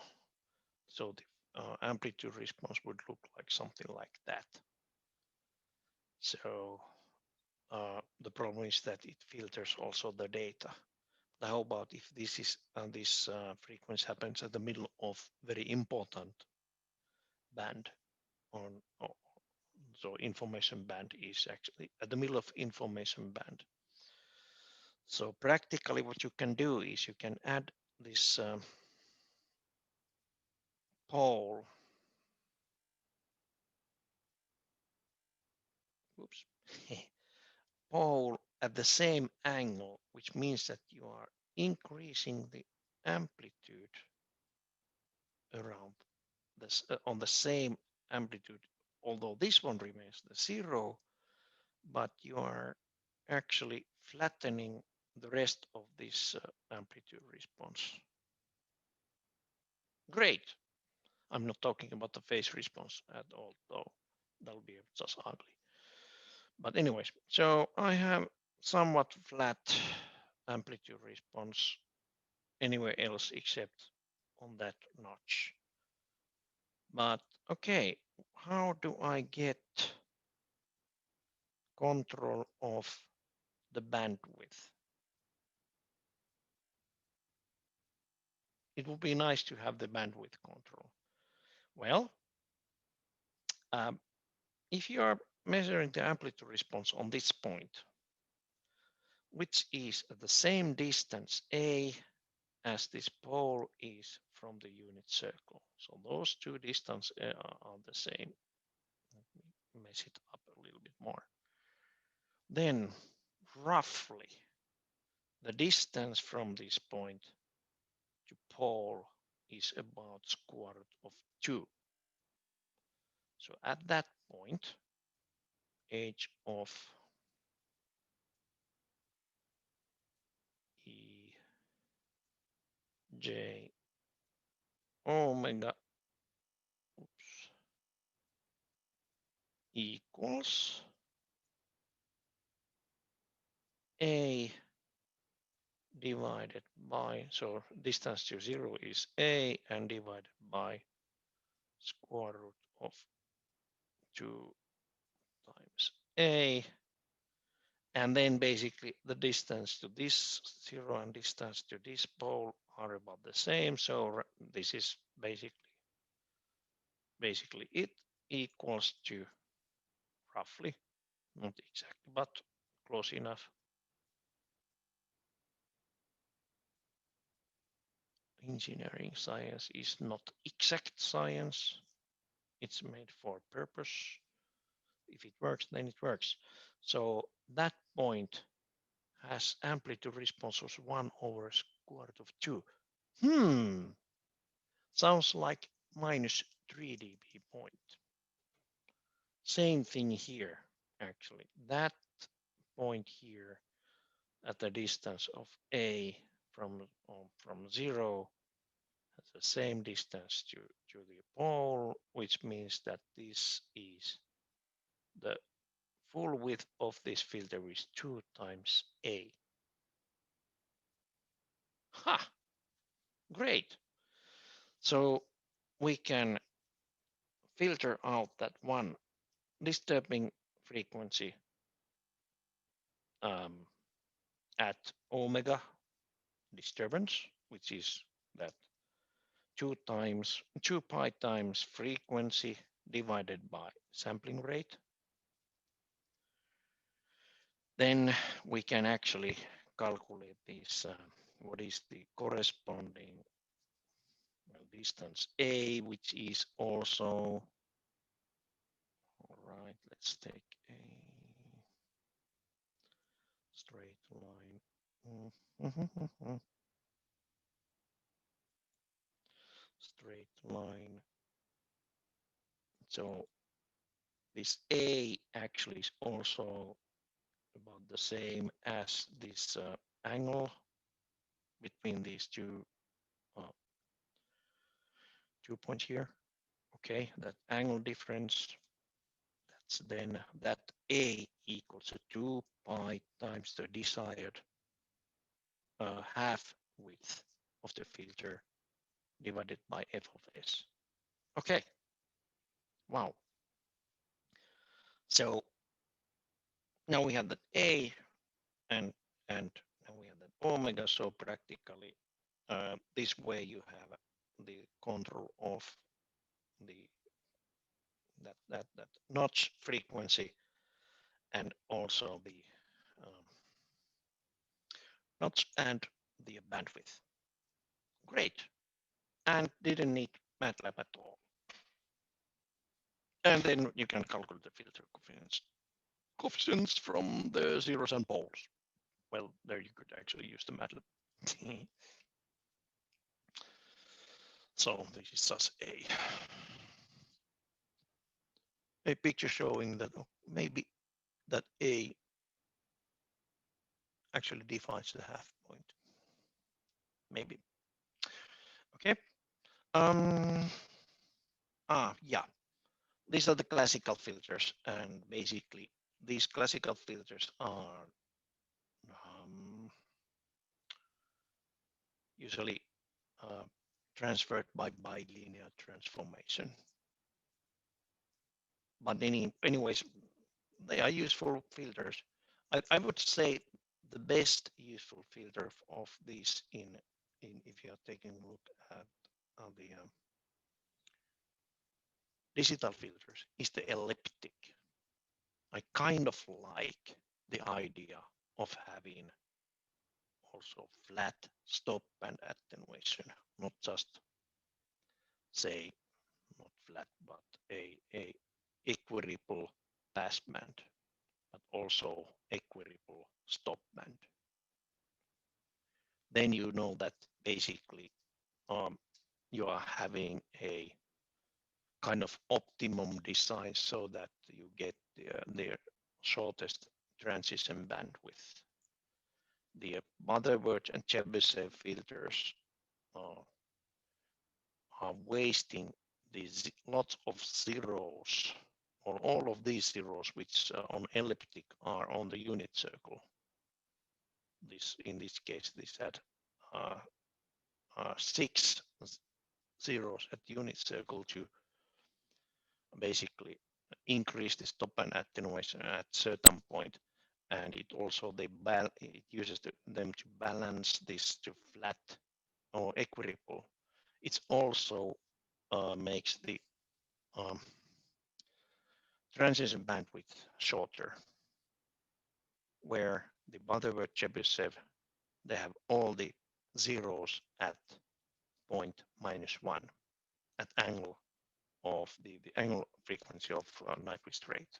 So the amplitude response would look like something like that. So the problem is that it filters also the data. How about if this is this frequency happens at the middle of very important band so information band is actually at the middle of information band. So practically what you can do is you can add this pole. Oops. Pole at the same angle, which means that you are increasing the amplitude around this on the same amplitude, although this one remains the 0, but you are actually flattening the rest of this amplitude response. Great. I'm not talking about the phase response at all, though that'll be just ugly. But anyways, so I have somewhat flat amplitude response anywhere else except on that notch. But okay, how do I get control of the bandwidth? It would be nice to have the bandwidth control. Well, if you are measuring the amplitude response on this point, which is at the same distance A as this pole is from the unit circle. So those two distances are the same. Let me mess it up a little bit more. Then roughly the distance from this point to pole is about square root of 2. So at that point, h of E j omega equals A divided by, so distance to 0 is a, and divided by square root of 2 times a. And then basically the distance to this 0 and distance to this pole are about the same. So this is basically it equals to roughly, not exactly, but close enough. Engineering science is not exact science. It's made for purpose. If it works, then it works. So that point has amplitude response of 1 over square root of 2. Sounds like minus 3 dB point. Same thing here, actually. That point here at the distance of a from 0 has the same distance to the pole, which means that this is the full width of this filter is 2 times a. Ha! Great. So we can filter out that one disturbing frequency at omega disturbance, which is that 2 pi times frequency divided by sampling rate. Then we can actually calculate this, what is the corresponding distance a, which is also, all right, let's take a straight line. Straight line. So this a actually is also about the same as this angle between these two points here. Okay, that angle difference, that's then that a equals to 2 pi times the desired half width of the filter divided by f of s. Okay, wow. So now we have that a, and now we have that omega. So practically this way you have the control of the that notch frequency and also the notch and the bandwidth. Great, and didn't need MATLAB at all. And then you can calculate the filter coefficients from the zeros and poles. Well, there you could actually use the MATLAB. So this is just a picture showing that maybe that a actually defines the half point. Maybe. Okay. Yeah. These are the classical filters, and basically these classical filters are usually transferred by bilinear transformation. But anyways, they are useful filters. I would say the best useful filter of these if you are taking a look at the digital filters is the elliptic. I kind of like the idea of having also flat stop and attenuation, not just say not flat, but a equiripple passband, but also equiripple stop band. Then you know that basically you are having a kind of optimum design so that you get the shortest transition bandwidth. The Butterworth and Chebyshev filters are wasting these lots of zeros, or all of these zeros which on elliptic are on the unit circle. this in this case, this had 6 zeros at unit circle to basically increase the stop and attenuation at certain point, and it also it uses them to balance this to flat or equiripple. It also makes the transition bandwidth shorter, where the Butterworth Chebyshev, they have all the zeros at point -1 at angle of the angle frequency of Nyquist rate.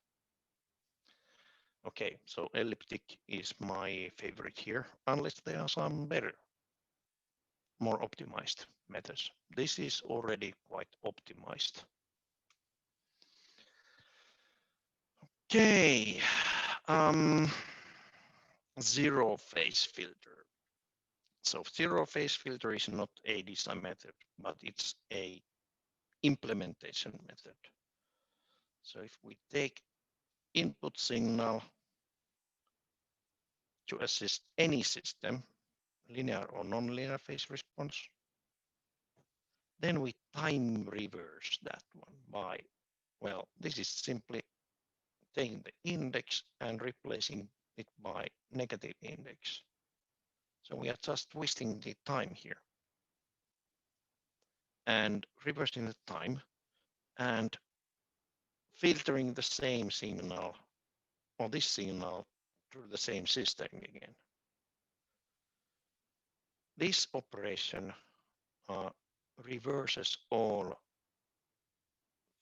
Okay, so elliptic is my favorite here, unless there are some better, more optimized methods. This is already quite optimized. Okay, zero phase filter. So zero phase filter is not a design method, but it's a implementation method. So if we take input signal to assist any system, linear or nonlinear phase response, then we time reverse that one by, well, this is simply taking the index and replacing it by negative index. So we are just twisting the time here and reversing the time and filtering the same signal or this signal through the same system again. This operation reverses all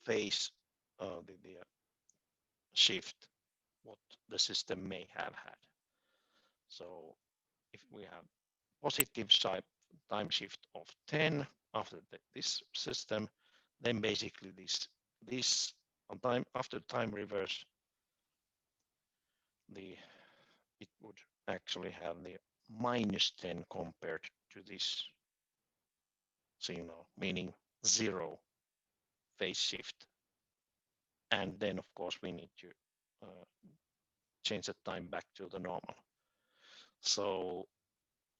phase the shift what the system may have had. So if we have positive time shift of 10 after this system, then basically this time after time reverse, it would actually have the -10 compared to this signal, meaning 0 phase shift. And then of course we need to change the time back to the normal. So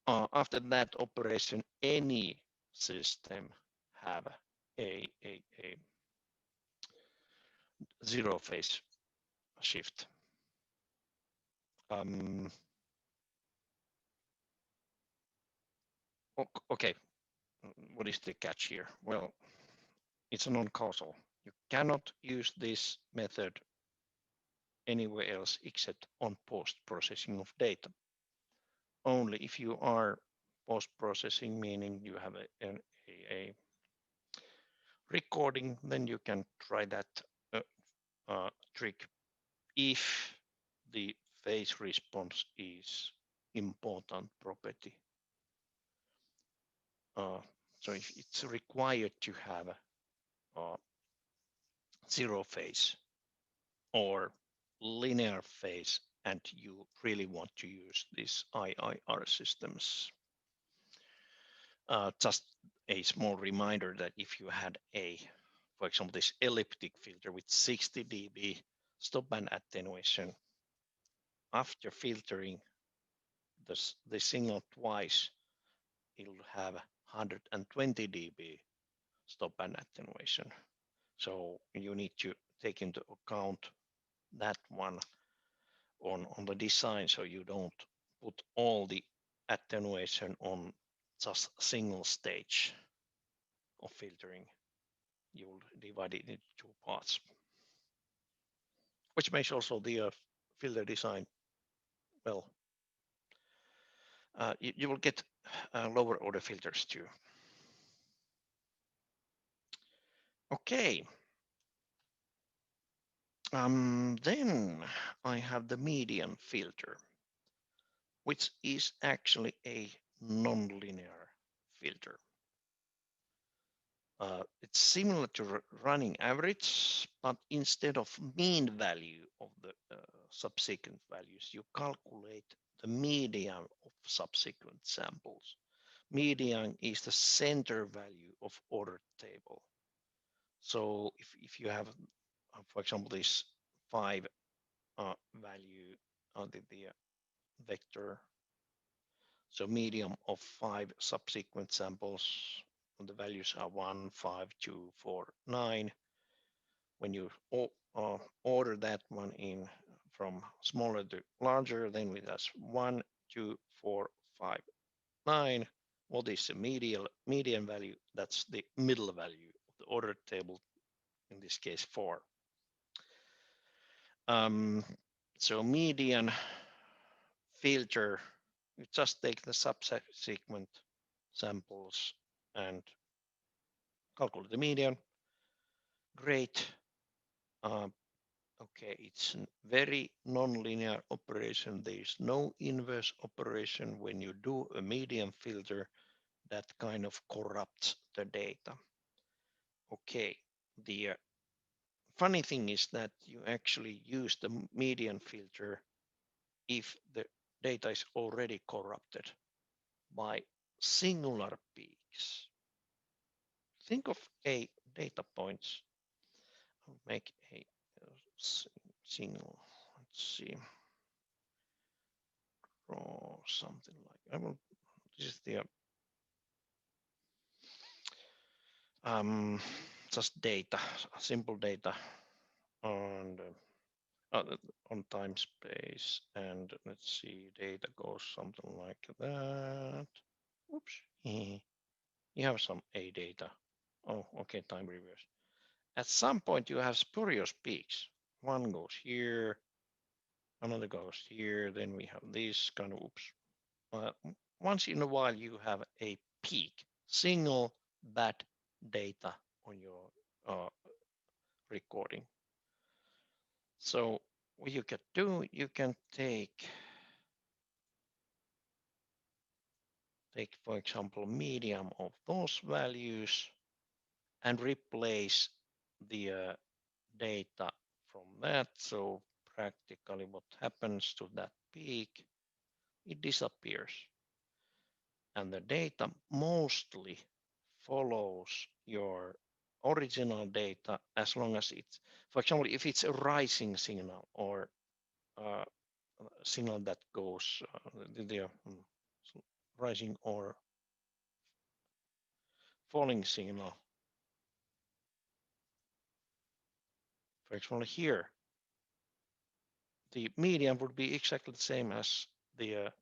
after that operation, any system have a 0 phase shift. Okay, what is the catch here? Well, it's a non-causal. You cannot use this method anywhere else except on post-processing of data. Only if you are post-processing, meaning you have a recording, then you can try that trick if the phase response is important property. So if it's required to have a 0 phase or linear phase, and you really want to use these IIR systems. Just a small reminder that if you had for example, this elliptic filter with 60 dB stop band attenuation, after filtering the signal twice, it will have 120 dB stop band attenuation. So you need to take into account that one on the design, so you don't put all the attenuation on just a single stage of filtering. You will divide it into 2 parts, which makes also the filter design, well, you will get lower order filters too. Okay. Then I have the median filter, which is actually a nonlinear filter. It's similar to running average, but instead of mean value of the subsequent values, you calculate the median of subsequent samples. Median is the center value of order table. So if you have, for example, this 5 value on the vector So medium of 5 subsequent samples. The values are 1, 5, 2, 4, 9. When you order that one in from smaller to larger, then it has 1, 2, 4, 5, 9. What is the median value? That's the middle value of the order table, in this case 4. So median filter, you just take the subsequent samples and calculate the median. Great. Okay, it's a very nonlinear operation. There is no inverse operation when you do a median filter that kind of corrupts the data. Okay, the funny thing is that you actually use the median filter if the data is already corrupted by singular peaks. Think of a data points. I'll make a single, let's see, draw something like, this is the just data, simple data on on time space, and let's see, data goes something like that. Oops, you have some A data. Oh, okay, time reverse. At some point you have spurious peaks. One goes here, another goes here, then we have this kind of, oops. Once in a while you have a peak, single bad data on your recording. So what you can do, you can take for example median of those values and replace the data from that. So practically what happens to that peak, it disappears. And the data mostly follows your original data as long as it's, for example, if it's a rising signal or signal that goes rising or falling signal. For example, here, the median would be exactly the same as the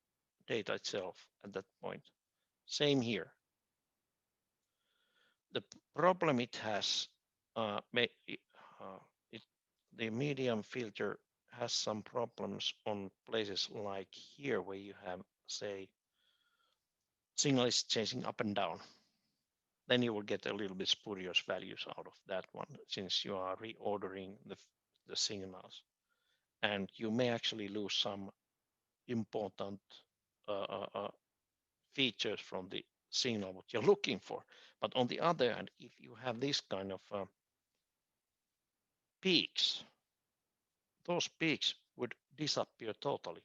data itself at that point. Same here. The problem it has, the median filter has some problems on places like here where you have, say, signal is changing up and down. Then you will get a little bit spurious values out of that one since you are reordering the signals. And you may actually lose some important features from the signal what you're looking for. But on the other hand, if you have this kind of peaks, those peaks would disappear totally.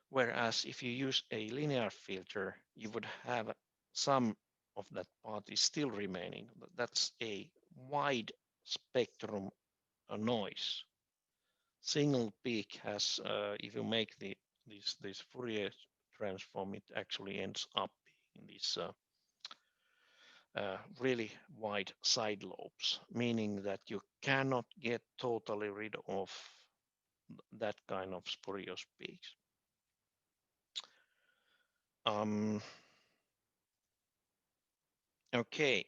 Whereas if you use a linear filter, you would have some of that part is still remaining. That's a wide spectrum noise. Single peak has, if you make this Fourier transform, it actually ends up in this really wide side lobes, meaning that you cannot get totally rid of that kind of spurious peaks. Okay,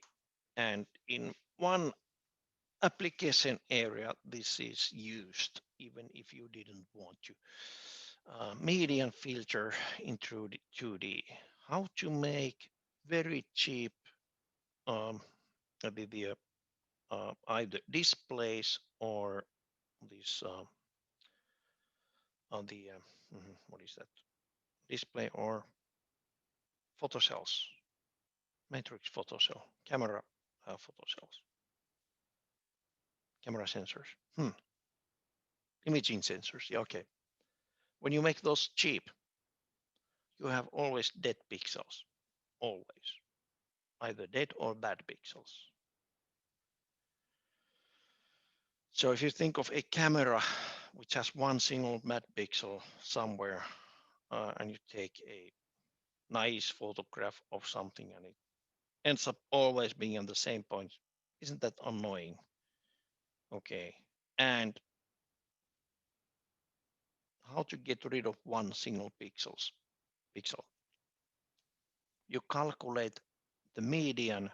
and in one application area, this is used, even if you didn't want to. Median filter in 2D. How to make very cheap either displays or this what is that? Display or photocells, matrix photocell, camera photocells, camera sensors, imaging sensors. Yeah, okay. When you make those cheap, you have always dead pixels, always, either dead or bad pixels. So if you think of a camera which has one single bad pixel somewhere, and you take a nice photograph of something and it ends up always being on the same point. Isn't that annoying? Okay. And how to get rid of one single pixel? You calculate the median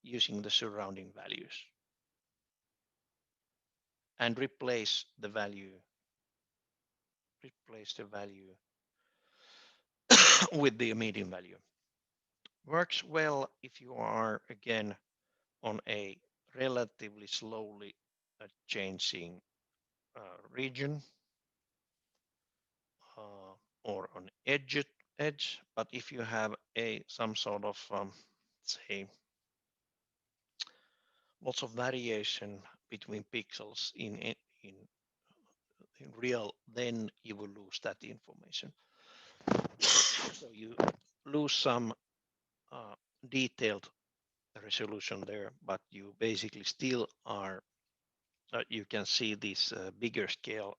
using the surrounding values and replace the value with the median value. Works well if you are again on a relatively slowly changing region or on edge. But if you have some sort of say lots of variation between pixels in real, then you will lose that information. So you lose some detailed resolution there, but you basically still are, you can see this bigger scale,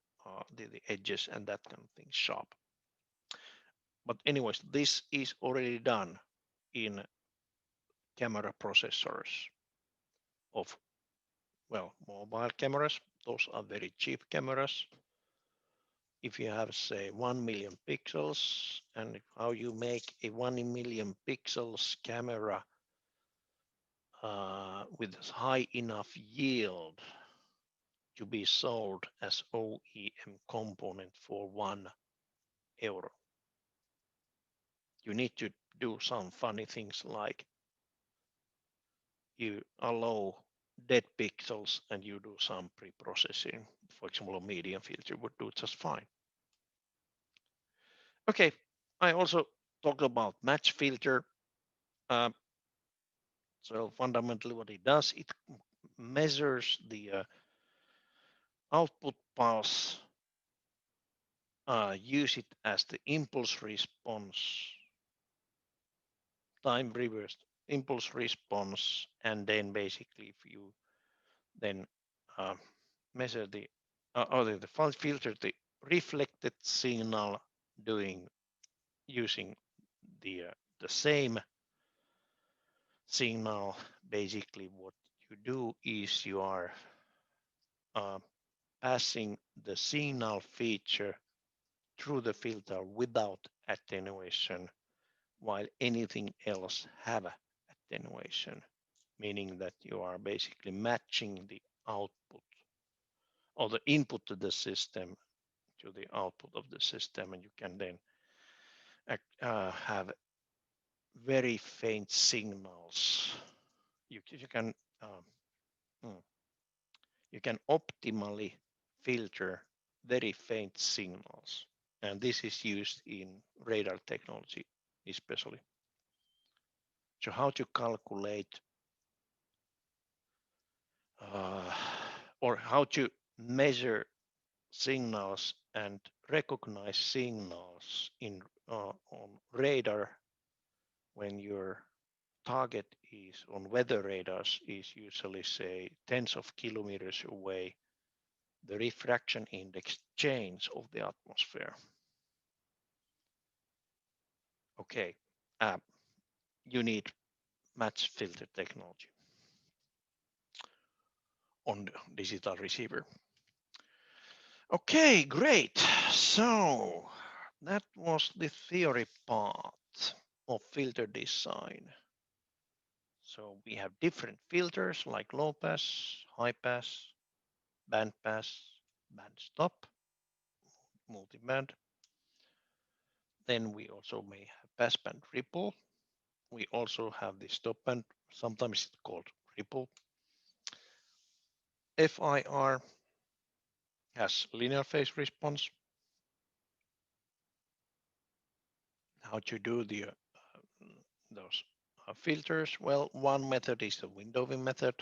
the edges and that kind of thing sharp. But anyways, this is already done in camera processors of, well, mobile cameras. Those are very cheap cameras. If you have, say, 1 million pixels, and how you make a 1 million pixels camera with high enough yield to be sold as OEM component for €1. You need to do some funny things like you allow dead pixels and you do some pre-processing. For example, a median filter would do just fine. Okay, I also talked about match filter. So fundamentally what it does, it measures the output pulse, use it as the impulse response, time reversed impulse response, and then basically if you then measure the filter the reflected signal using the same signal, basically what you do is you are passing the signal feature through the filter without attenuation, while anything else have attenuation, meaning that you are basically matching the output or the input to the system to the output of the system, and you can then have very faint signals. You can you can optimally filter very faint signals, and this is used in radar technology especially. So how to calculate or how to measure signals and recognize signals on radar when your target is on weather radars is usually, say, tens of kilometers away, the refraction index change of the atmosphere. Okay, you need match filter technology on the digital receiver. Okay, great. So that was the theory part of filter design. So we have different filters like low pass, high pass, bandpass, bandstop, multiband. Then we also may have passband ripple. We also have the stop band, sometimes it's called ripple. FIR has linear phase response. How to do those filters? Well, one method is the windowing method.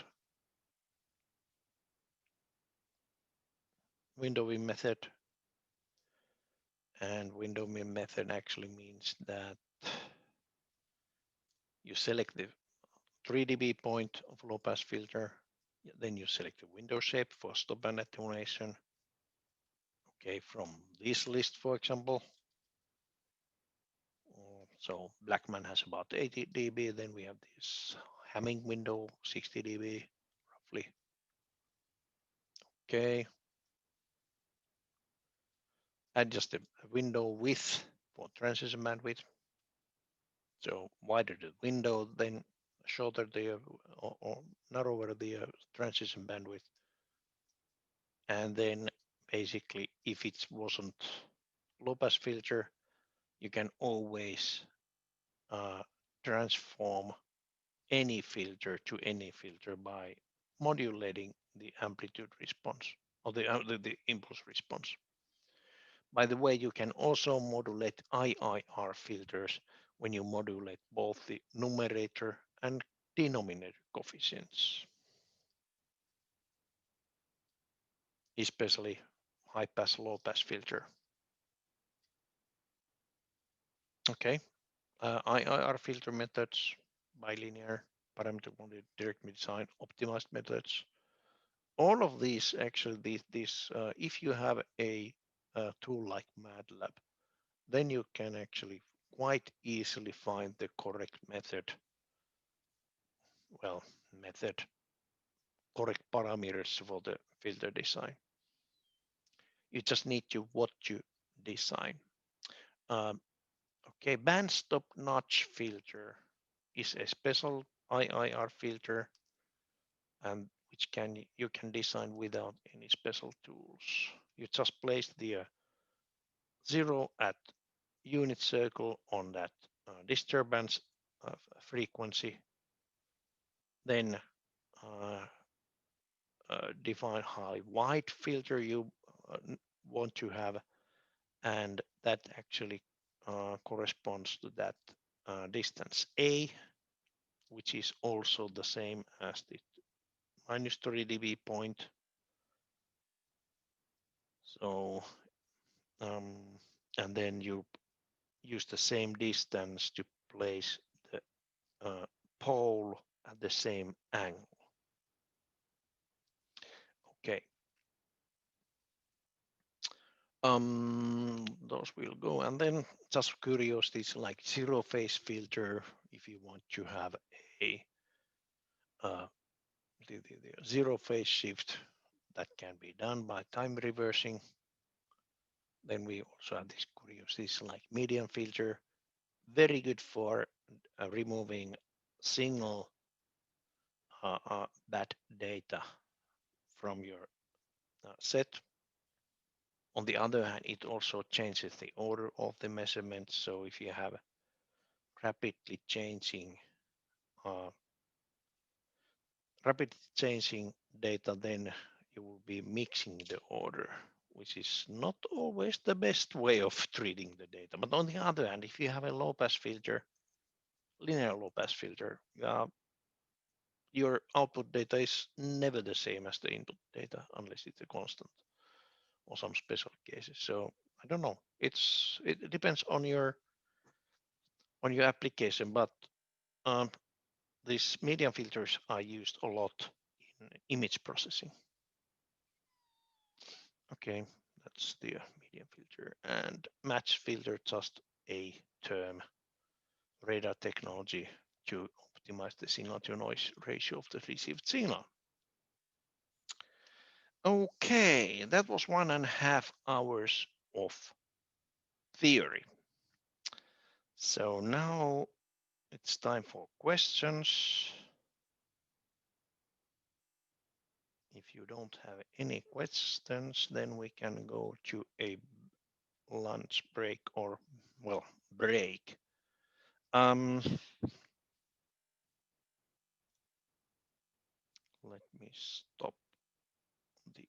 And windowing method actually means that you select the 3 dB point of low pass filter, then you select the window shape for stop band attenuation. Okay, from this list, for example, So Blackman has about 80 dB. Then we have this Hamming window, 60 dB roughly. Okay. Adjust the window width for transition bandwidth. So wider the window, then shorter the or narrower the transition bandwidth. And then basically, if it wasn't low pass filter, you can always transform any filter to any filter by modulating the amplitude response or the impulse response. By the way, you can also modulate IIR filters when you modulate both the numerator and denominator coefficients, especially high pass, low pass filter. Okay, IIR filter methods, bilinear, parameter bounded, direct design, optimized methods. All of these actually, if you have a tool like MATLAB, then you can actually quite easily find the correct method. Well, correct parameters for the filter design. You just need to what you design. Okay, bandstop notch filter is a special IIR filter, and which you can design without any special tools. You just place the 0 at unit circle on that disturbance frequency, then define how wide filter you want to have, and that actually corresponds to that distance A, which is also the same as the minus 3 dB point. So, and then you use the same distance to place the pole at the same angle. Okay. Those will go. And then just curiosity, like zero phase filter, if you want to have a the zero phase shift, that can be done by time reversing. Then we also have these curiosities like median filter, very good for removing single bad data from your set. On the other hand, it also changes the order of the measurements. So if you have rapidly changing data, then you will be mixing the order, which is not always the best way of treating the data. But on the other hand, if you have a low pass filter, linear low pass filter, your output data is never the same as the input data unless it's a constant or some special cases. So I don't know. It depends on your application, but these median filters are used a lot in image processing. Okay, that's the median filter, and match filter, just a term, radar technology to optimize the signal to noise ratio of the received signal. Okay, that was 1.5 hours of theory. So now it's time for questions. If you don't have any questions, then we can go to a lunch break, or, well, break. Let me stop the